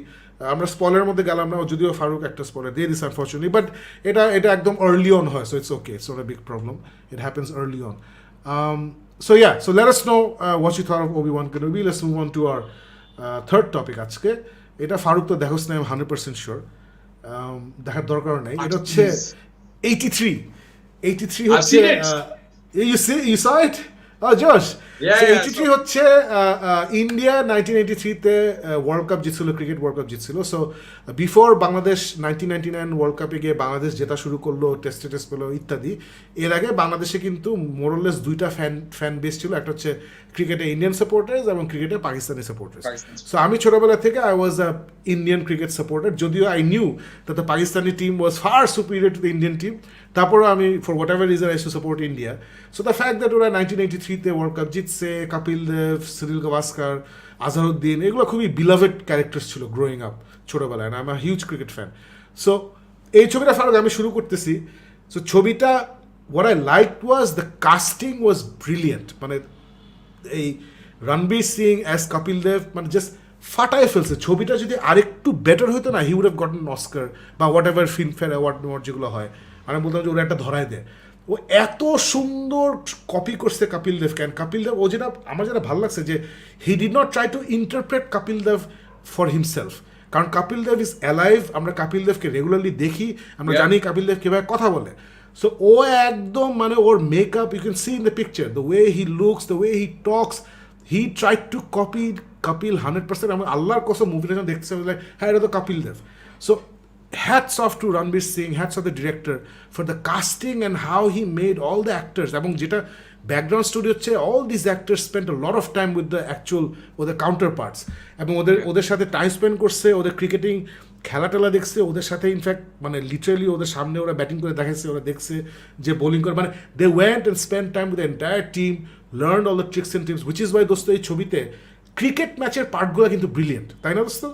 আমরা spoiler মধ্যে গেলাম না, যদিও ফারুক একটা spoiler দিয়ে this unfortunately, but এটা একদম early on হয়, so it's okay, it's not a big problem, it happens early on. So yeah, so let us know what you thought of Obi-Wan Kenobi. Let's move on to our third topic আজকে. এটা ফারুক তো দেখোস না, আমি 100% sure, দেখার দরকার নাই. এটা হচ্ছে 83 হচ্ছে, you saw it? Oh, Josh. Yeah, so yeah, 83 হচ্ছে ইন্ডিয়া 1983-তে ওয়ার্ল্ড কাপ জিতছিল, ক্রিকেট ওয়ার্ল্ড কাপ জিতছিল. সো বিফোর বাংলাদেশ 1999 ওয়ার্ল্ড কাপে গিয়ে বাংলাদেশ জেতা শুরু করলো, টেস্ট পেলো ইত্যাদি, এর আগে বাংলাদেশে কিন্তু মোরলেস দুইটা ফ্যান বেস ছিল, একটা হচ্ছে ক্রিকেটে ইন্ডিয়ান সাপোর্টার্স এবং ক্রিকেটে পাকিস্তানি সাপোর্টার্স. সো আমি ছোটবেলা থেকে I was a Indian cricket supporter, যদিও I knew that the Pakistani team was far superior to the Indian team, তারপরও আমি for whatever reason I to support India. So the fact that ওরা 1983-তে world cup জিতছে, কপিল দেব, সুনীল গাভাস্কার, আজহারউদ্দিন, এগুলো খুবই beloved characters ছিল growing up ছোটোবেলায়, I am a huge cricket fan. So এই ছবিটা ফারুক আমি শুরু করতেছি. সো ছবিটা what I liked was the casting was brilliant. মানে এই রণবীর সিং অ্যাজ কপিল দেব মানে জাস্ট ফাটায় ফেলছে. ছবিটা যদি আরেকটু বেটার হতো না, হি উড হ্যাভ গটন অস্কার বা হোয়াট এভার ফিল্মফেয়ার অ্যাওয়ার্ড যেগুলো হয়, আমি বলতাম যে ওরা একটা ধরায় দেয়. ও এত সুন্দর কপি করছে কপিল দেব. কেন কপিল দেব, ও যেটা আমার যেটা ভালো লাগছে যে he did not try to interpret Kapil Dev for himself, কারণ কপিল দেব ইজ অ্যালাইভ, আমরা কপিল দেবকে রেগুলারলি দেখি, আমরা জানি কপিল দেব কীভাবে কথা বলে. সো ও একদম মানে ওর makeup, you can see in the picture, the way he looks, the way he talks, he tried to copy Kapil 100%. আমি আল্লাহর কসম মুভিটা যখন দেখতে লাইক হ্যাঁ এটা তো Kapil Dev. So hats off to Ranveer Singh, hats off the director for the casting and how he made all the actors. এবং যেটা ব্যাকগ্রাউন্ড স্টোরি হচ্ছে, all these actors spent a lot of time with the actual ওদের কাউন্টারপার্টস, এবং ওদের সাথে time spend করছে, ওদের cricketing খেলা টেলা দেখছে, ওদের সাথে ইনফ্যাক্ট মানে লিটারালি ওদের সামনে ওরা ব্যাটিং করে দেখাচ্ছে, ওরা দেখছে যে বোলিং করে, মানে they went and spend time with the entire team, learn all the tricks and tips, which is why দোস্ত এই ছবিতে ক্রিকেট ম্যাচের পার্টগুলো কিন্তু ব্রিলিয়েন্ট, তাই না দোস্ত?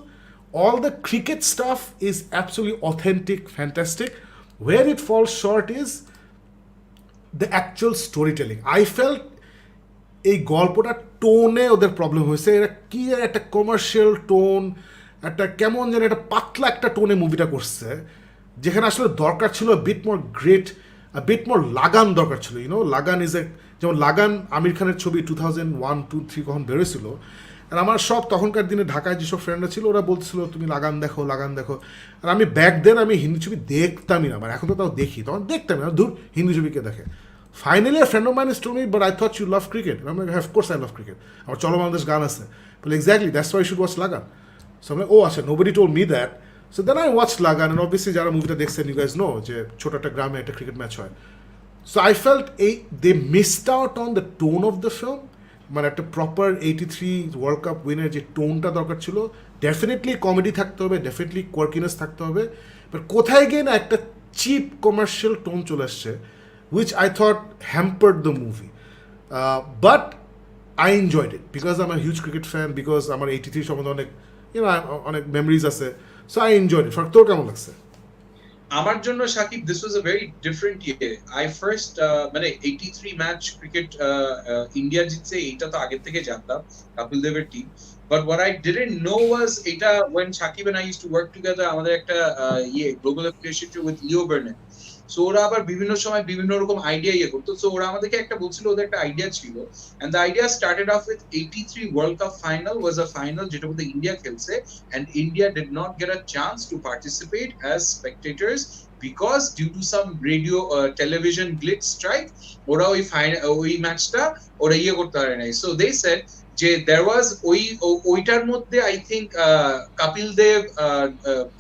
All the cricket stuff is absolutely authentic, fantastic. Where it falls short is the actual storytelling. I felt এই গল্পটা টোনে ওদের প্রবলেম হয়েছে. এরা কি একটা কমার্শিয়াল টোন, একটা কেমন যেন একটা পাতলা একটা টোনে মুভিটা করছে, যেখানে আসলে দরকার ছিল bit more great, bit more Lagaan দরকার ছিল। ইউনো লাগান ইজ এ, যেমন লাগান আমির খানের ছবি 2001, 2, 3 কখন বেরোছিল, আর আমার সব তখনকার দিনে ঢাকায় যেসব ফ্রেন্ডরা ছিল ওরা বলছিল তুমি লাগান দেখো লাগান দেখো, আর আমি ব্যাক দেন আমি হিন্দি ছবি দেখতামই না, মানে এখন তো তাও দেখি, তখন দেখতামই না, ধুর হিন্দি ছবিকে দেখে। Finally a friend of mine told me, but I thought you love cricket. And I'm like, of course I love cricket. আমার চলো বাংলাদেশ গান আছে, but exactly that's why you should watch লাগান। So I'm like, oh আচ্ছা, nobody told me that. So then I watched লাগান, and obviously যারা মুভিটা দেখছেন you guys know যে ছোট একটা গ্রামে একটা ক্রিকেট ম্যাচ হয়। So I felt they missed out on the tone of the film, মানে একটা প্রপার 83 ওয়ার্ল্ড কাপ উইনের যে টোনটা দরকার ছিল, ডেফিনেটলি কমেডি থাকতে হবে, ডেফিনেটলি কোয়ার্কিনেস থাকতে হবে, বাট কোথায় গিয়ে না একটা চিপ কমার্শিয়াল টোন চলে আসছে, which I thought hampered the movie. But I enjoyed it because I'm a huge cricket fan, because আমার 83 সম্বন্ধে অনেক অনেক মেমোরিজ আছে, so I enjoyed it. তোর কেমন লাগছে? আমার জন্য Shakib, this was a very different year. I first মানে 83 ম্যাচ ক্রিকেট ইন্ডিয়া জিতছে, এটা তো আগে থেকে জানতাম, কপিল দেবের team. But what I didn't know was এটা when Shakib and I used to work together, আমাদের একটা global affiliation with Leo Burnett. So ওরা আবার বিভিন্ন সময় বিভিন্ন রকম আইডিয়া করতো। সো ওরা আমাদেরকে একটা বলছিল ওদের একটা আইডিয়া ছিল, and the idea started off with 83 World Cup final was a final যেটা মধ্যে ইন্ডিয়া খেলছে, and India did not get a chance to participate as spectators because due to some radio television glitch strike ওরা ওই ম্যাচটা ওরা করতে পারে নাই। So they said যে there was ওইটার মধ্যে I think Kapil Dev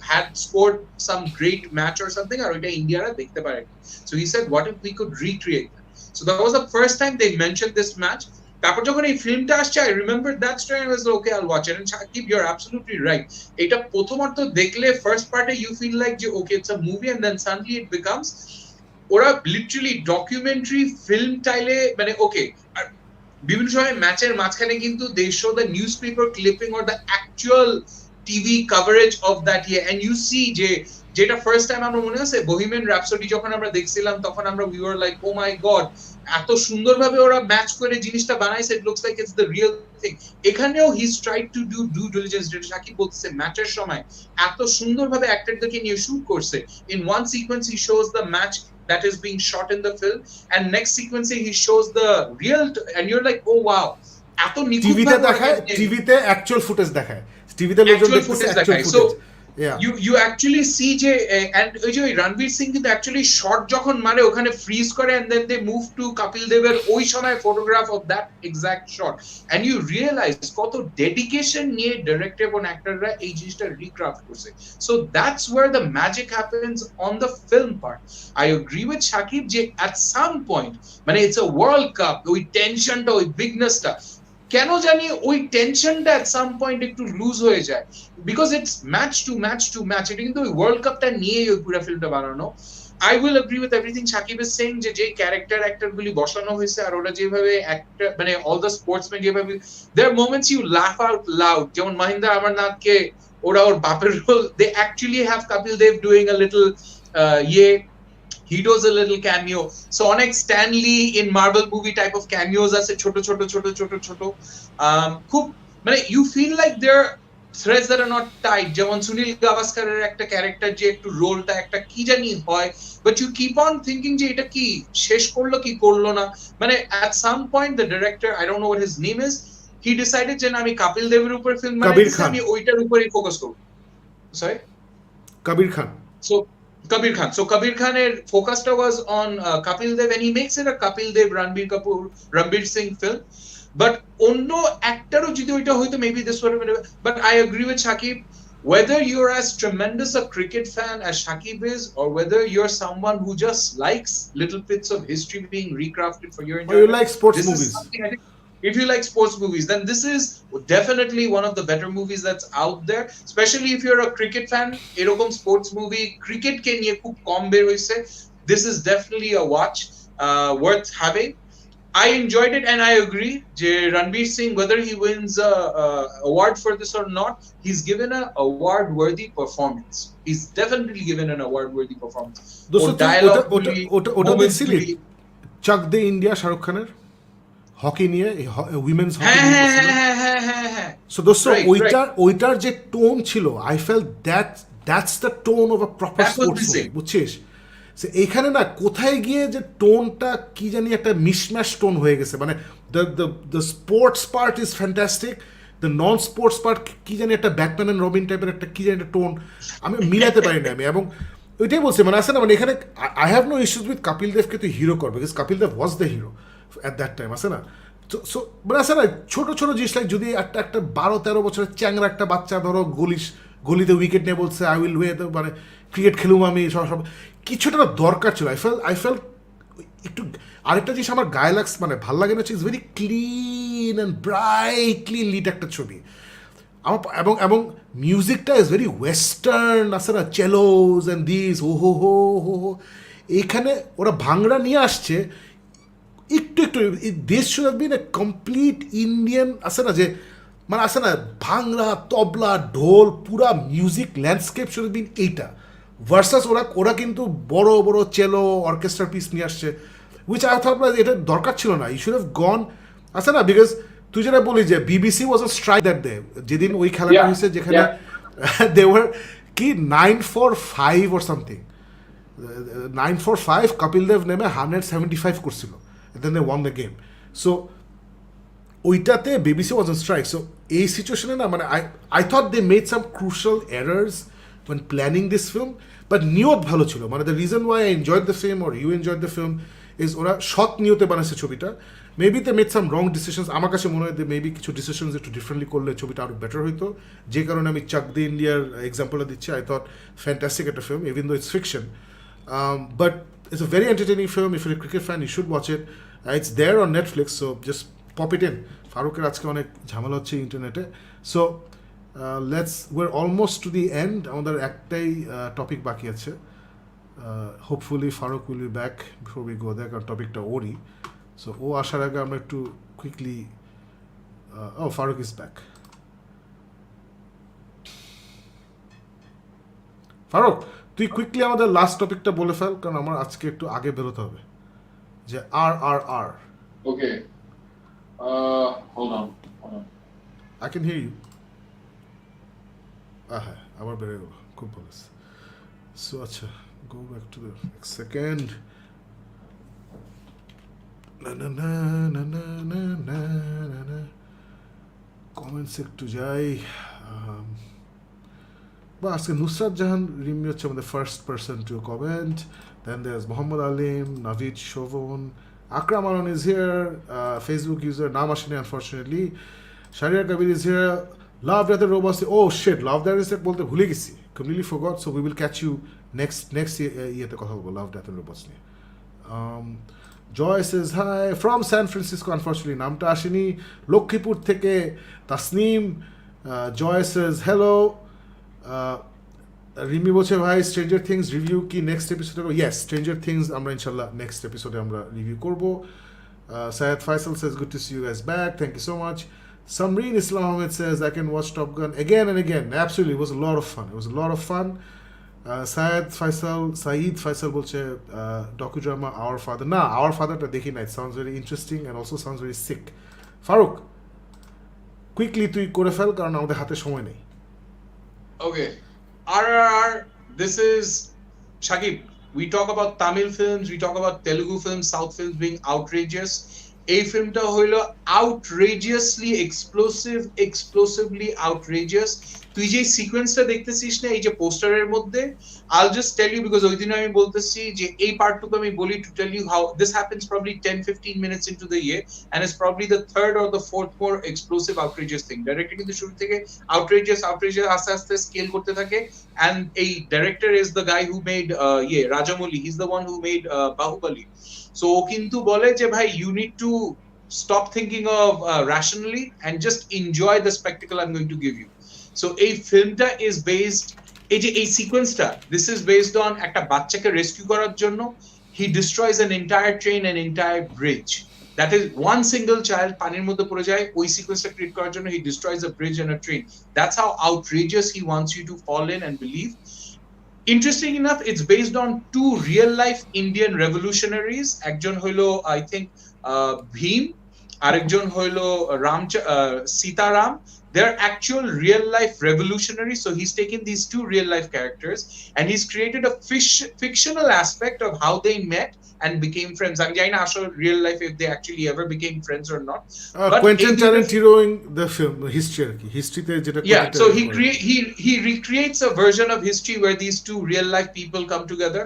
had scored some great match or something, আর ওইটা ইন্ডিয়ারা দেখতে পারে। So he said what if we could recreate that? So that was the first time they mentioned this match. তারপর যখন এই ফিল্মটা আসছে, I remember that story and I was like, okay, I'll watch it. And Shakib, you're absolutely right. এটা প্রথমত দেখলে first পার্টে you feel like যে okay, it's a movie, and then suddenly it becomes ওরা লিটারালি ডকুমেন্টারি ফিল্ম টাইলে, মানে ওকে, বিভিন্ন সময় ম্যাচের মাঝখানে কিন্তু they show the newspaper clipping or the actual TV coverage of that year, and you see যেটা first time আমরা মনে আছে বহিমিয়ান র‍্যাপসোডি যখন আমরা দেখছিলাম, তখন আমরা we were like, oh my god, এত সুন্দরভাবে ওরা ম্যাচ করে জিনিসটা বানাইছে, it looks like it's the real thing. এখানেও he's tried to do due diligence, যেটা সাকিব বলতেছে ম্যাচের সময় এত সুন্দরভাবে অ্যাক্টরদেরকে নিয়ে শুট করছে। in one sequence he shows the match that is being shot in the film, and next sequence he shows the real, and you're like, oh wow, এত নিখুঁত টিভিতে দেখায়, টিভিতে অ্যাকচুয়াল ফুটেজ দেখায়, টিভিতে লোকজন দেখতেছে actual footage. You actually see যে and ওই যে রণবীর সিং কিন্তু অ্যাকচুয়ালি শট যখন মারে ওখানে ফ্রিজ করে, and then they move to Kapil দেবের ওই সময় photograph of that exact shot, and you realize কত ডেডিকেশন নিয়ে ডাইরেক্টর এবং অ্যাক্টররা এই জিনিসটা রিক্রাফট করছে। So that's where the magic happens on the film part. I agree with Shakib যে at some point, মানে it's a world cup, ওই টেনশনটা, ওই বিগনেসটা কেন জানি ওই টেনশনটা at some point একটু লুজ হয়ে যায়, because it's match to match. এটা কিন্তু ওই ওয়ার্ল্ড কাপটা নিয়ে ওই পুরো ফিল্মটা বানানো। I will agree with everything Shakib is saying যে ক্যারেক্টার অ্যাক্টরগুলি বসানো হয়েছে, আর ওরা যেভাবে অ্যাক্টর, মানে all the sportsmen যেভাবে, there are moments you laugh out loud, যেমন মহিন্দর অমরনাথকে ওরা ওর বাপের role, they actually have Kapil Dev doing a little he does a little cameo. So অনেক Stanley in Marvel movie type of cameos আছে, ছোট খুব, মানে you feel like they're threads that are not tied. যেমন সুনীল গাভাস্কারের একটা character যে একটু রোলটা একটা কি জানি হয়, but you keep on thinking যে এটা কি শেষ করলো কি করলো না, মানে at some point the director, I don't know what his name is, he decided যে আমি কপিল দেবের উপর ফিল্ম বানাইছি, আমি ওইটার উপরই ফোকাস করব। sorry Kabir Khan. So Kabir Khaner focused was on Kapil Dev, and he makes it a Kapil Dev Ranbir Singh film. But onno actor o jodi oita hoyto maybe this would have been, but I agree with Shakib, whether you're as tremendous a cricket fan as Shakib is, or whether you're someone who just likes little bits of history being recrafted for your enjoyment, or you like sports movies, if you like sports movies, then this is definitely one of the better movies that's out there, especially if you're a cricket fan. এরকম sports movie cricket কে নিয়ে খুব কম বের হইছে, this is definitely a watch worth having. I enjoyed it, and I agree যে Ranbir Singh, whether he wins a award for this or not, he's given a award worthy performance. He's definitely given an award worthy performance. ওটা দেখছিলি চাক দে India Shahrukh খানের hockey নিয়ে women's hockey হ্যাঁ নিয়ে হ্যাঁ করছিল। হ্যাঁ হ্যাঁ হ্যাঁ হ্যাঁ সো দোস্ত Right, ওইটার যে টোন ছিল, I fail that's the tone of a proper That was sports missing. Movie, বুঝছিস? সে এইখানে না কোথায় গিয়ে যে টোনটা কি জানি একটা মিশম্যাশ টোন হয়ে গেছে, মানে the sports part is fantastic, the non sports part কি জানি একটা ব্যাটম্যান অ্যান্ড রবিন টাইপের একটা কি জানি একটা টোন আমি মিলাতে পারি না আমি। এবং ওইটাই বলছি, মানে আছে না, মানে এখানে I have no issues with Kapil দেবকে তুই হিরো কর, because Kapil Dev was the hero at that time, আছে না? সো মানে আছে না ছোটো ছোটো জিনিস, লাইক যদি একটা 12-13 বছরের চ্যাংরা একটা বাচ্চা ধরো গলিতে উইকেট নিয়ে বলছে আই উইল ওয়ে, মানে ক্রিকেট খেলুম আমি, সব কিছুটা দরকার ছিল। আই ফেল একটু আরেকটা জিনিস আমার গায়ে লাগছে, মানে ভাল লাগে না, হচ্ছে it's very clean and brightly lead একটা ছবি আমার, এবং মিউজিকটা ইজ ভেরি ওয়েস্টার্ন, আছে না, চেলোজ অ্যান্ড দিস ও হো হো হো হো। এইখানে ওরা ভাংড়া নিয়ে আসছে একটু দেশ should have been A complete Indian, আছে না, যে মানে আছে না ভাংড়া তবলা ঢোল পুরা music landscape should have been এইটা ভার্সাস ওরা কিন্তু বড় বড় চেলো অর্কেস্ট্রার পিস নিয়ে আসছে, উইচ আই থট এটা দরকার ছিল না, ইউ শুড হ্যাভ গন, আছে না, বিকজ তুই যেটা বলি যে BBC was a strike that day, যেদিন ওই খেলাটা Yeah, হয়েছে যেখানে yeah. দে ওয়ার কি 9-4-5 or something, 9-4-5 কপিল দেব নেমে 175 করছিল, then they won the game. So ওইটাতে BBC was on strike. So এই সিচুয়েশনে না, মানে I thought they made some crucial errors when planning this film, but নিয়ত ভালো ছিল, মানে the reason why I enjoyed the film or you enjoyed the film is ওরা সৎ নিয়তে বানাইছে ছবিটা। Maybe they made some wrong decisions, আমার কাছে মনে হয় মেবি কিছু ডিসিশনস একটু ডিফারেন্টলি করলে ছবিটা আরও বেটার হইতো, যে কারণে আমি চাক দি ইন্ডিয়ার এক্সাম্পলটা দিচ্ছি। আই থট ফ্যান্টাস্টিক একটা film, even though it's fiction, but it's a very entertaining film. If you're a cricket fan, you should watch it. It's there on Netflix, so just pop it in. ফারুকের আজকে অনেক ঝামেলা হচ্ছে ইন্টারনেটে। So we're almost to the end. আমাদের একটাই topic বাকি আছে, hopefully Farooq will be back before we go that, কারণ টপিকটা ওরই। সো ও আসার আগে আমরা একটু কুইকলি, ও ফারুক ইজ ব্যাক। ফারুক তুই কুইকলি আমাদের লাস্ট টপিকটা বলে ফেল, কারণ আমার আজকে একটু আগে বেরোতে হবে, যে আর Okay. Hold on. I can hear you. হ্যাঁ আবার বেড়ে গেল, খুব ভালো। সো আচ্ছা, go back to the second. Comments একটু যাই, বা আজকে নুসরাত জাহান রিমি হচ্ছে আমাদের first person to comment, then there is Mohammad Alim, Navid Shovon, Akram Alon is here, Facebook user নাম আসেনি unfortunately, Sharia Kabir is here, love that robes, oh shit love that is বলতে ভুলে গেছি, completely forgot. So we will catch you next ইয়েতে কথা বলবো লাভ দ্যাট রোবস নিয়ে। Joy says hi from San Francisco, unfortunately নামটা আসেনি। লক্ষ্মীপুর থেকে তাসনিম, জয় সেজ হ্যালো। রিমি বলছে ভাই স্ট্রেঞ্জার থিংস রিভিউ কি নেক্সট এপিসোডে? ইয়েস, স্ট্রেঞ্জার থিংস আমরা ইনশাল্লাহ নেক্সট এপিসোডে আমরা রিভিউ করবো। Syed Faisal says good to see you guys back, thank you so much. Samreen Islam Ahmed says I can watch Top Gun again and again. Absolutely, it was a lot of fun. Saeed Faisal বলছে docudrama Our Father, না Our Fatherটা দেখি না, it sounds very interesting and also sounds very sick. Farooq quickly তুই করে fail, কারণ আমাদের হাতে সময় নেই। Okay, RRR, this is Shagib. We talk about Tamil films, we talk about Telugu films, South films being outrageous. এই ফিল্মটা হইলো outrageously explosively outrageous. তুই যে সিকোয়েন্সটা দেখতেছিস না এই যে পোস্টারের মধ্যে, I'll just tell you because ওই দিন আমি বলতেছি যে এই পার্টটুকু আমি বলি to tell you how this happens probably 10-15 minutes into the year and it's probably the third or the fourth more explosive outrageous thing. Director কিন্তু শুরু থেকে outrageous আস্তে আস্তে স্কেল করতে থাকে, and এই director is the guy who made Rajamouli, he's the one who made Bahubali. So ও কিন্তু বলে যে ভাই you need to stop thinking of rationally and just enjoy the spectacle I'm going to give you. So এই ফিল্মটা is based, এই যে এই সিকোয়েন্সটা, this is based on একটা বাচ্চাকে রেস্কিউ করার জন্য he destroys an entire train, an entire bridge. That is one single child পানির মধ্যে পড়ে যায়, ওই সিকোয়েন্সটা ক্রিয়েট করার জন্য he destroys a bridge and a train. That's how outrageous he wants you to fall in and believe. Interesting enough, it's based on two real life Indian revolutionaries. একজন হইলো I think Bhim আরেকজন হইলো Sitaram. They're actual real life revolutionaries. So he's taken these two real life characters and he's created a fictional aspect of how they met and became friends. আমি জানি না আসলে real life if they actually ever became friends or not. But Quentin Tarantino in the film history আর কি হিস্ট্রিতে যেটা yeah, so he recreates a version of history where these two real life people come together.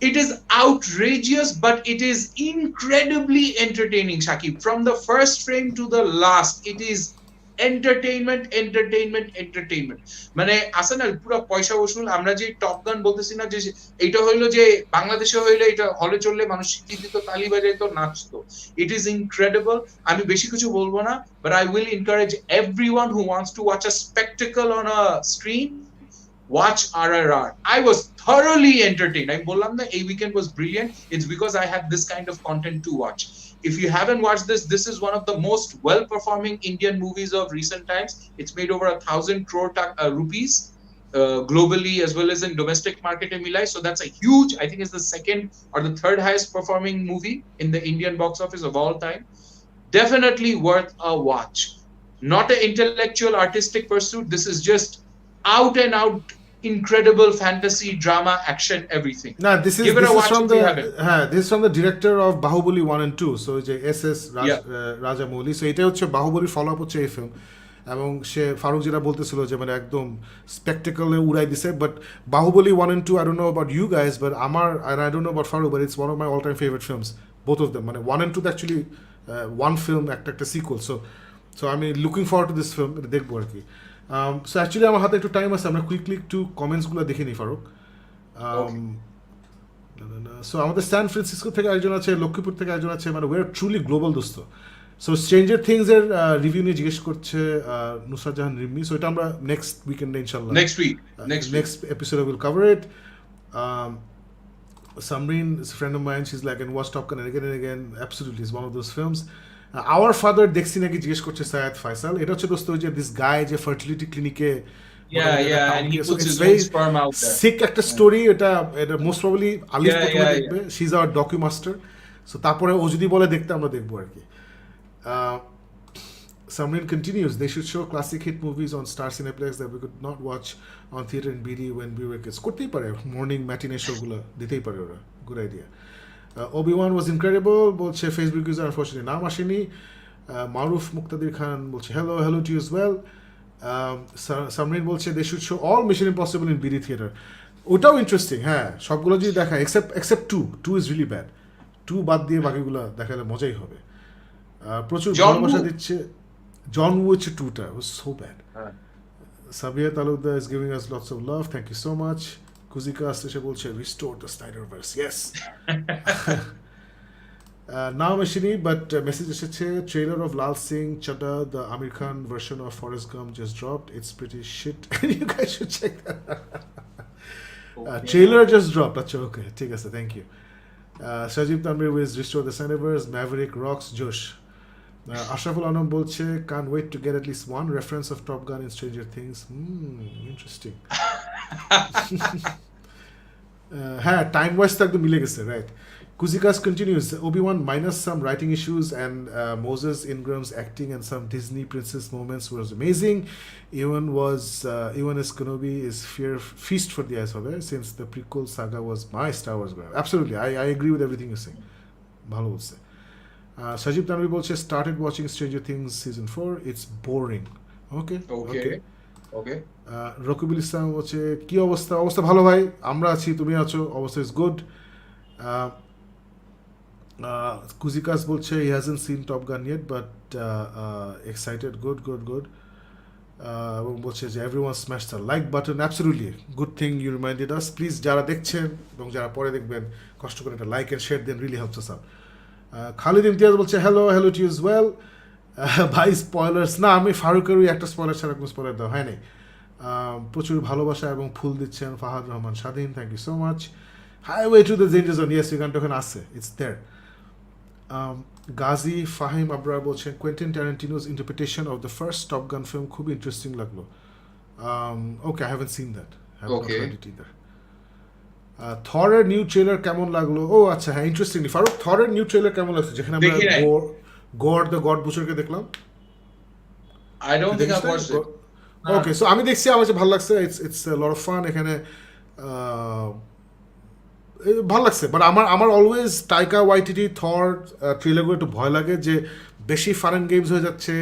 It is outrageous, but it is incredibly entertaining, Shakib. From the first frame to the last, it is entertainment. মানে আছে না পুরো পয়সা বসুল। আমরা যে top গান বলতেছি না যে এটা হইলো যে বাংলাদেশে হইলে এটা হলে চললে মানুষ স্বীকৃতি দিত, তালি বাজাইতো, নাচতো। It is incredible. আমি বেশি কিছু বলবো না, but I will encourage everyone who wants to watch a spectacle on a screen, watch RRR. I was thoroughly entertained. I বললাম না এই weekend was brilliant. It's because I had this kind of content to watch. If you haven't watched this is one of the most well-performing Indian movies of recent times. It's made over 1,000 crore rupees globally as well as in domestic market in Milai. So that's a huge, I think it's the second or the third highest performing movie in the Indian box office of all time. Definitely worth a watch. Not an intellectual artistic pursuit. This is just out and out incredible fantasy, drama, action, everything. Nah, this is from the director of Bahubali 1 and 2. So SS Rajamouli. So এটা হচ্ছে বাহুবলীর follow up হচ্ছে এই film, এবং সে ফারুক যেটা বলতেছিল যে মানে একদম স্পেকটেকলে উড়াই দিছে। But Baahubali 1 and 2, I don't know about you guys, but আমার, and I don't know about Farooq, but it's one of my all time favorite films, both of them. মানে 1 and 2 actually one film, একটা sequel. So I'm looking forward to this film. এটা দেখবো আর কি। So actually আমার হাতে একটু time আছে, আমরা কুইকলি একটু কমেন্টসগুলো দেখে নিই ফারুক। সো আমাদের স্যান ফ্রান্সিসকো থেকে একজন আছে, লক্ষ্মীপুর থেকে একজন আছে, মানে উই আর ট্রুলি গ্লোবাল দোস্ত। সো স্ট্রেঞ্জার থিংস এর রিভিউ নিয়ে জিজ্ঞেস করছে নুসরাত জাহান রিমি। সো এটা আমরা নেক্সট উইকেন্ডে ইনশাল্লাহ, নেক্সট এপিসোডে will cover it. Samreen is a friend of mine, she's like, and watch Top Gun again and again. Absolutely, it's one of those films. Our Father দেখছি নাকি জিজ্ঞেস করছে সায়াদ ফয়সাল। এটা হচ্ছে দোস্ত যে দিস গাই যে ফার্টিলিটি ক্লিনিকে and he puts his own sperm out there. Sick একটা স্টোরি। এটা মোস্ট প্রবাবলি আলিফ প্রথমে দেখবে, she is our documaster. So তারপরে ও যদি বলে দেখতে আমরা দেখবো আর কি। Samrin continues, they should show classic hit movies on Star Cineplex that we could not watch on theater in BD when we were kids. করতেই পারে, মর্নিং ম্যাটিনে শোগুলো দিতেই পারে ওরা, good idea. Obi-Wan was incredible বলছে ফেসবুক ইউজার, আনফরচুনেটলি নাম আসেনি। মারুফ মুক্তাদির খান বলছে hello to you as well. Samreen বলছে they should show all Mission Impossible in BD theater. ওটাও ইন্টারেস্টিং, হ্যাঁ সবগুলো যদি দেখায় except 2 is really bad. 2 বাদ দিয়ে বাকিগুলো দেখালে মজাই হবে। প্রচুর ভালোবাসা দিচ্ছে। জন উইচ 2টা was so bad. Sabir Talukdar is giving us lots of love, thank you so much. Kuzika এসে বলছে restore the Snyderverse, yes. Now Mashini, but message এসেছে trailer of Lal Singh Chadda, the Amir Khan version of Forrest Gump just dropped. It's pretty shit and you guys should check that. Trailer just dropped. Acha, okay, ঠিক আছে, thank you. Sajib Tanvir with restore the Snyderverse. Maverick rocks Josh. Ashraful Anam বলছে can't wait to get at least one reference of Top Gun in Stranger Things. Interesting. হ্যাঁ, time wise তো একদম মিলে গেছে, right. Kuzikas continues, Obi-Wan minus some writing issues and Moses Ingram's acting and some Disney princess moments was amazing. Ewan as Kenobi is feast for the eyes of it, since the prequel saga was my Star Wars grab. Absolutely, I agree with everything you're saying. ভালো বলছে। Sajib Tanvi বলছে started watching Stranger Things season 4, it's boring. Okay. Rakibul ইসলাম বলছে কি অবস্থা ভালো ভাই, আমরা আছি, তুমি আছো, অবস্থা ইজ গুড। Kuzikas বলছে he hasn't seen Top Gun yet but excited, good. এবং বলছে যে everyone smash the like button, absolutely, good thing you reminded us. Please যারা দেখছেন এবং যারা পরে দেখবেন কষ্ট করে একটা লাইক এন্ড শেয়ার দেন, really helps us out. Khalid Imtiaz বলছে hello to you as well. ভাই স্পয়লার্স না, আমি ফারুকের ওই একটা স্পয়লার ছাড়া কোনো স্পয়লার দেওয়া হয়নি। প্রচুর ভালোবাসা এবং ফুল দিচ্ছেন Fahad Rahman Swadhin, thank you so much. Highway to the danger zone, yes এই গানটা ওখানে আছে, ইটস দেয়ার। গাজী ফাহিম আবরার বলছেন Quentin Tarantino's interpretation of the first Top Gun film খুবই ইন্টারেস্টিং লাগলো। Okay, I haven't seen that. I haven't heard it either. থরের new trailer কেমন লাগলো? ও আচ্ছা, হ্যাঁ, ইন্টারেস্টিং। ফারুক, থরের নিউ ট্রেলার কেমন লাগছে? যেখানে আমরা গড দ্য গড বুচারকে দেখলাম। I don't think I've watched it. Okay, so আমি দেখছি, আমার কাছে ভালো লাগছে, ইটস লট অফ ফান। এখানে ভালো লাগছে, বাট আমার অলওয়েজ টাইকা ওয়াইটিটি থর ট্রেলারগুলো একটু ভয় লাগে যে বেশি ফান অ্যান্ড গেমস হয়ে যাচ্ছে,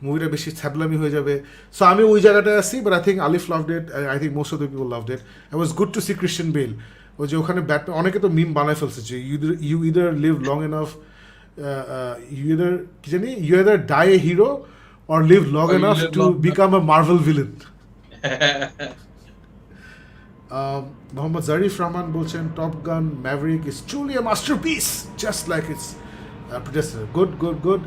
মুভিটা বেশি ছ্যাবলামি হয়ে যাবে। সো আমি ওই জায়গাটায় আছি, but I think Alif loved it, I think most of the people loved it. It was good to see Christian Bale. ওই যে ওখানে ব্যাটম্যান, অনেকে তো মিম বানায় ফেলছে যে you either live long enough, you either কি জানি, you either die a hero or live long Or you enough live to long become a Marvel villain. Mohammad Zarif Rahman বলছেন Top Gun Maverick is truly a masterpiece, just like its predecessor. Good.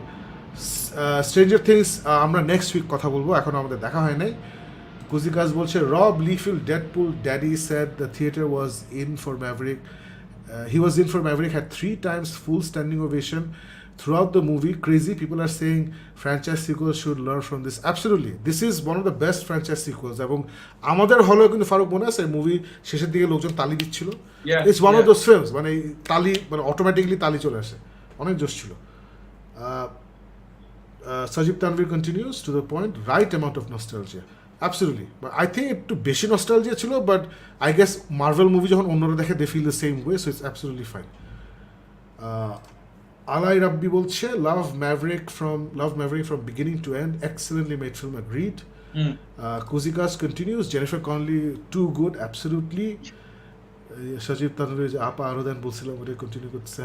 Stranger Things আমরা next week কথা বলবো, এখন আমাদের দেখা হয় নাই। কুজিকাজ বলছে Rob Liefeld Deadpool Daddy said the theater was in for Maverick. He was in for Maverick, had 3 times full standing ovation throughout the movie. Crazy people are saying franchise sequels should learn from this. Absolutely, this is one of the best franchise sequels. এবং আমাদের হলেও কিন্তু ফারুক মনে আছে movie শেষের দিকে লোকজন তালি দিচ্ছিল। It's one of those films, মানে তালি মানে অটোমেটিকলি তালি চলে আসে, অনেক জোশ ছিল। Sajib Tanvir continues to the point, right amount of nostalgia. Absolutely, but I think একটু বেশি নস্টালজিয়া ছিল, but I guess Marvel movie যখন অন্যরা দেখে they feel the same way, so it's absolutely fine. Alai Rabbi বলছে Love Maverick from beginning to end, excellently made film, agreed. Kuzikas continues, Jennifer Connelly too good, absolutely. Sajib Tanvir যে আপা আরো দেন বলছিলাম ওটা continue করছে।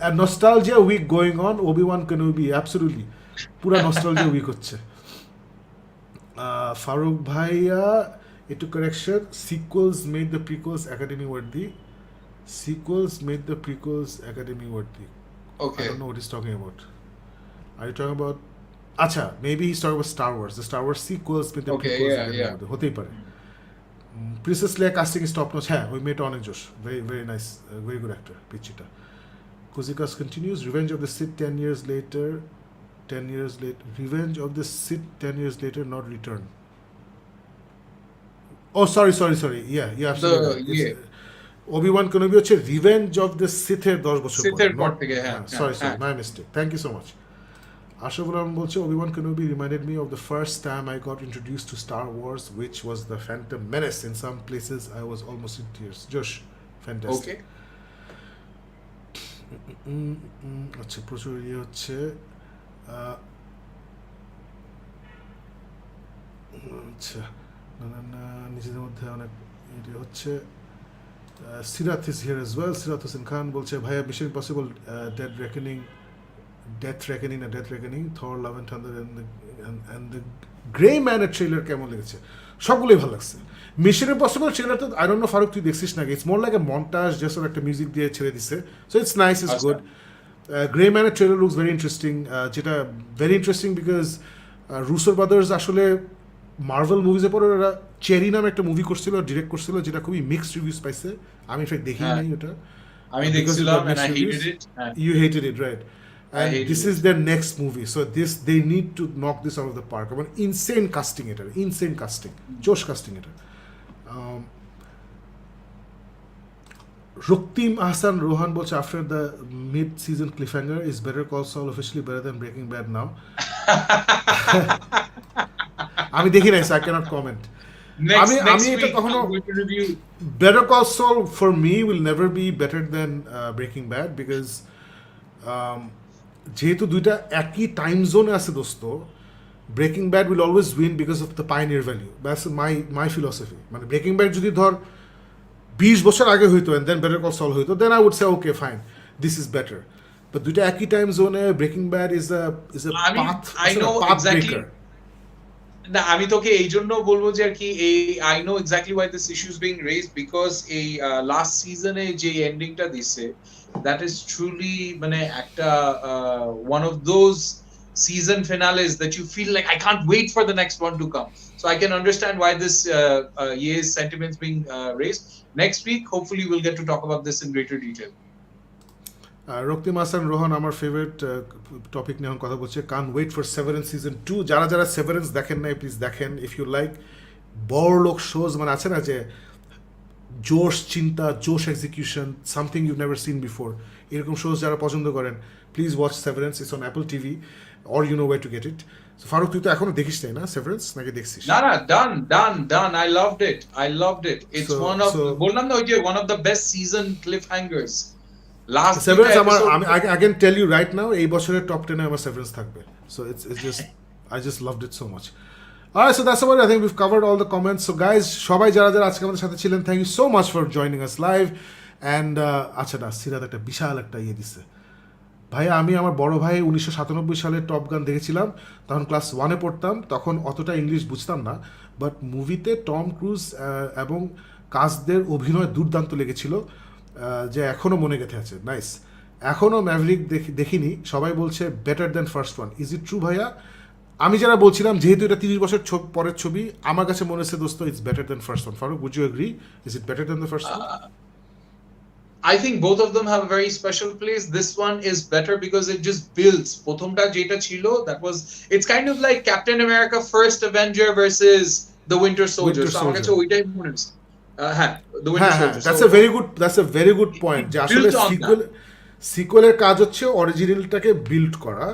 A nostalgia week going on, Obi-Wan Kenobi, absolutely পুরা nostalgia week হচ্ছে। Farooq Bhaiya, একটু correction, sequels made the prequels Academy worthy. Sequels made the prequels Academy worthy. Okay. I don't know what he's talking about. Are you talking about? Acha, maybe he's talking about Star Wars. The Star Wars sequels made the prequels Academy worthy. হতেই পারে। Princess Leia casting is top notch. হ্যাঁ, ওই মেয়েটা অনেক জোশ, very nice, very good actor, পিচ্চিটা। Kuzikas continues, Revenge of the Sith 10 years later, Revenge of the Sith 10 years later, not Return. Oh, sorry. Yeah, absolutely. Obi-Wan Kenobi হচ্ছে Revenge of the Sith-এর 10 বছর পর। Sorry, my mistake. Thank you so much. Ashraful Alam বলছে Obi-Wan Kenobi reminded me of the first time I got introduced to Star Wars, which was the Phantom Menace. In some places I was almost in tears. Josh, fantastic. Okay. আচ্ছা, প্রচুর ইয়ে হচ্ছে। আচ্ছা, না নিজেদের মধ্যে অনেক ইয়ে হচ্ছে। Sirath is here as well. Sirath Hussain Khan বলছে ভাইয়া Mission Impossible Death Reckoning, Thor Love and Thunder and the Grey Man এর ট্রেলার কেমন লেগেছে? সবগুলোই ভালো লাগছে। Mission Impossible ট্রেলার তো I don't know ফারুক তুই দেখছিস নাকি? It's more like a montage, just একটা মিউজিক দিয়ে ছেড়ে দিছে, so it's nice, it's good. Grey Man এর ট্রেলার looks very interesting, যেটা very interesting because Russo brothers আসলে মার্ভেল মুভিজের পরে ওরা চেরি নামে একটা মুভি করছিল, ডিরেক্ট করছিল, যেটা খুবই মিক্সড রিভিউজ পাইছে। আমি ইনফ্যাক্ট দেখি নাই ওটা, আমি দেখছিলাম and I hated it. You hated it, right? And this is their next movie, so they need to knock this out of the park. I mean, insane casting, Josh casting এটা। Ruktim Ahsan Rohan বলছে after the mid-season cliffhanger, is Better Call Saul officially better than Breaking Bad now? আমি দেখি নাই, so I cannot comment. Next এটা week কখনো I'm going to review. Better Call Saul for me will never be better than Breaking Bad because যেহেতু দুইটা একই time জোনে আছে দোস্ত, Breaking Bad will always win because of the pioneer value. That's my philosophy. মানে Breaking Bad যদি ধর 20 বছর আগে হইতো and then Better Call Saul হইতো, then I would say okay fine, this is better. But দুইটা একই টাইম জোনে Breaking Bad is a path breaker. না, আমি তোকে এই জন্য বলবো যে আর কি এই I know exactly why this issue is being raised because এই লাস্ট সিজনে যে এন্ডিংটা দিছে, that is truly মানে একটা one of those season finales that you feel like I can't wait for the next one to come. So I can understand why this year's sentiments being raised. Next week hopefully we'll get to talk about this in greater detail. রক্তিম হাসান রোহন আমার favourite topic নিয়ে কথা বলছে, কান wait for সেভারেন্স season 2। যারা সেভারেন্স দেখেন নাই please দেখেন, if you like বড় লোক শোজ, মানে আছে না যে জোশ চিন্তা, জোশ execution, something you never seen before, এরকম শোজ যারা পছন্দ করেন please watch Severance. It's on Apple TV or you know way to get it. Faruk তুই তো এখনো দেখিস নাই না সেভারেন্স, নাকি দেখছিস? না done I loved it it's one of বললাম না ওই যে one of the best season cliffhangers last সেভারেন্স আমার I can tell you right now এই বছরের টপ 10 এ আমার সেভারেন্স থাকবে। So it's just I just loved it so much. Alright, so that's about it. I think we've covered all the comments. So guys, সবাই যারা যারা আজকে আমাদের সাথে ছিলেন, thank you so much for joining us live. And আচ্ছা না, সিরাত একটা বিশাল একটা ইয়ে দিছে ভাই। আমি আমার বড় ভাই 1997 সালে টপ গান দেখেছিলাম, তখন ক্লাস 1-এ পড়তাম, তখন অতটা ইংলিশ বুঝতাম না, বাট মুভিতে টম ক্রুজ এবং কাস্টদের অভিনয় দুর্দান্ত লেগেছিল, যে এখনও মনে গেঁথে আছে। নাইস। এখনও ম্যাভরিক দেখিনি, সবাই বলছে better than first one. Is it true ভাইয়া? আমি যারা বলছিলাম, যেহেতু এটা 30 বছর পরের ছবি, আমার কাছে মনে হচ্ছে দোস্ত it's better than first one. Farooq, would you agree? Is it better than the first one? I think both of them have a very special place. This one is better because it just builds. প্রথমটা যেটা ছিল, that was, it's kind of like Captain America First Avenger versus the Winter Soldier. So আমার কাছে ওইটাই মনে হচ্ছে। হ্যাঁ, the Winter Soldier. That's a very good point. যে আসলে সিকুয়েলের কাজ হচ্ছে অরিজিনালটাকে বিল্ড করা।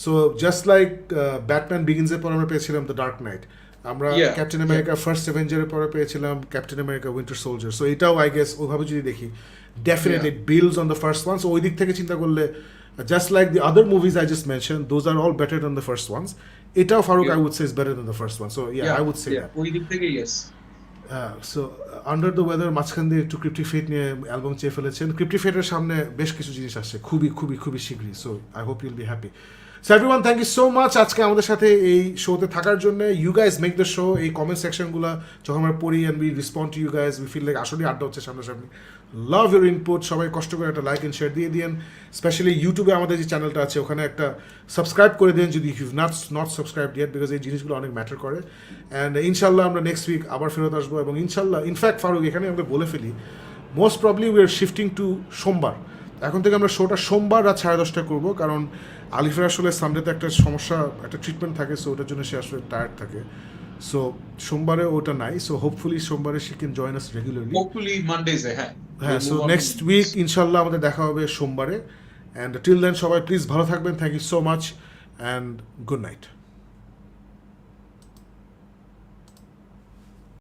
So just like Batman Begins এর পর আমরা পেয়েছিলাম দ্য ডার্ক নাইট, আমরা ক্যাপ্টেন আমেরিকা ফার্স্ট অ্যাভেঞ্জারের পরে পেয়েছিলাম Captain America Winter Soldier. So এটাও আই গেস ওইভাবে যদি দেখি, definitely it builds on the first one. So ওই দিক থেকে চিন্তা করলে, just like the other movies I just mention, those are all better than the first ones. এটাও Farooq I would say is better than the first one. So I would say that. ওই দিক থেকে yes. So under the weather মাঝখান দিয়ে একটু ক্রিপ্টি ফেট নিয়ে album চেয়ে ফেলেছেন। ক্রিপ্টি ফেটের সামনে বেশ কিছু জিনিস আসছে, খুবই খুবই খুবই শীঘ্রই। So I hope you'll be happy. So everyone, thank you so much আজকে আমাদের সাথে এই শোতে থাকার জন্য। You guys make the show. এই কমেন্ট সেকশনগুলো যখন আমরা পড়ি and we respond to you guys, we feel like আসলে আড্ডা হচ্ছে সামনাসামনি। Love your input. সবাই কষ্ট করে একটা লাইক অ্যান্ড শেয়ার দিয়ে দিন। স্পেশালি ইউটিউবে আমাদের যে চ্যানেলটা আছে, ওখানে একটা সাবস্ক্রাইব করে দিন যদি you not subscribe yet, because এই জিনিসগুলো অনেক ম্যাটার করে। অ্যান্ড ইনশাল্লাহ আমরা নেক্সট উইক আবার ফেরত আসবো, এবং ইনশাল্লাহ, ইনফ্যাক্ট ফারুক এখানে আমরা বলে ফেলি, most probably we are shifting to সোমবার। এখন থেকে আমরা শোটা সোমবার রাত 10:30টায় করবো, কারণ আলিফের আসলে সানডেতে একটা সমস্যা, একটা ট্রিটমেন্ট থাকে, সো ওটার জন্য সে আসলে টায়ার্ড থাকে। সো সোমবারে ওটা নাই। সো হোপফুলি সোমবারে she can join us regularly. Hopefully মানডেজে। হ্যাঁ, সো নেক্সট উইক ইনশাল্লাহ আমাদের দেখা হবে সোমবারে। অ্যান্ড টিল দেন সবাই প্লিজ ভালো থাকবেন। Thank you so much and good night.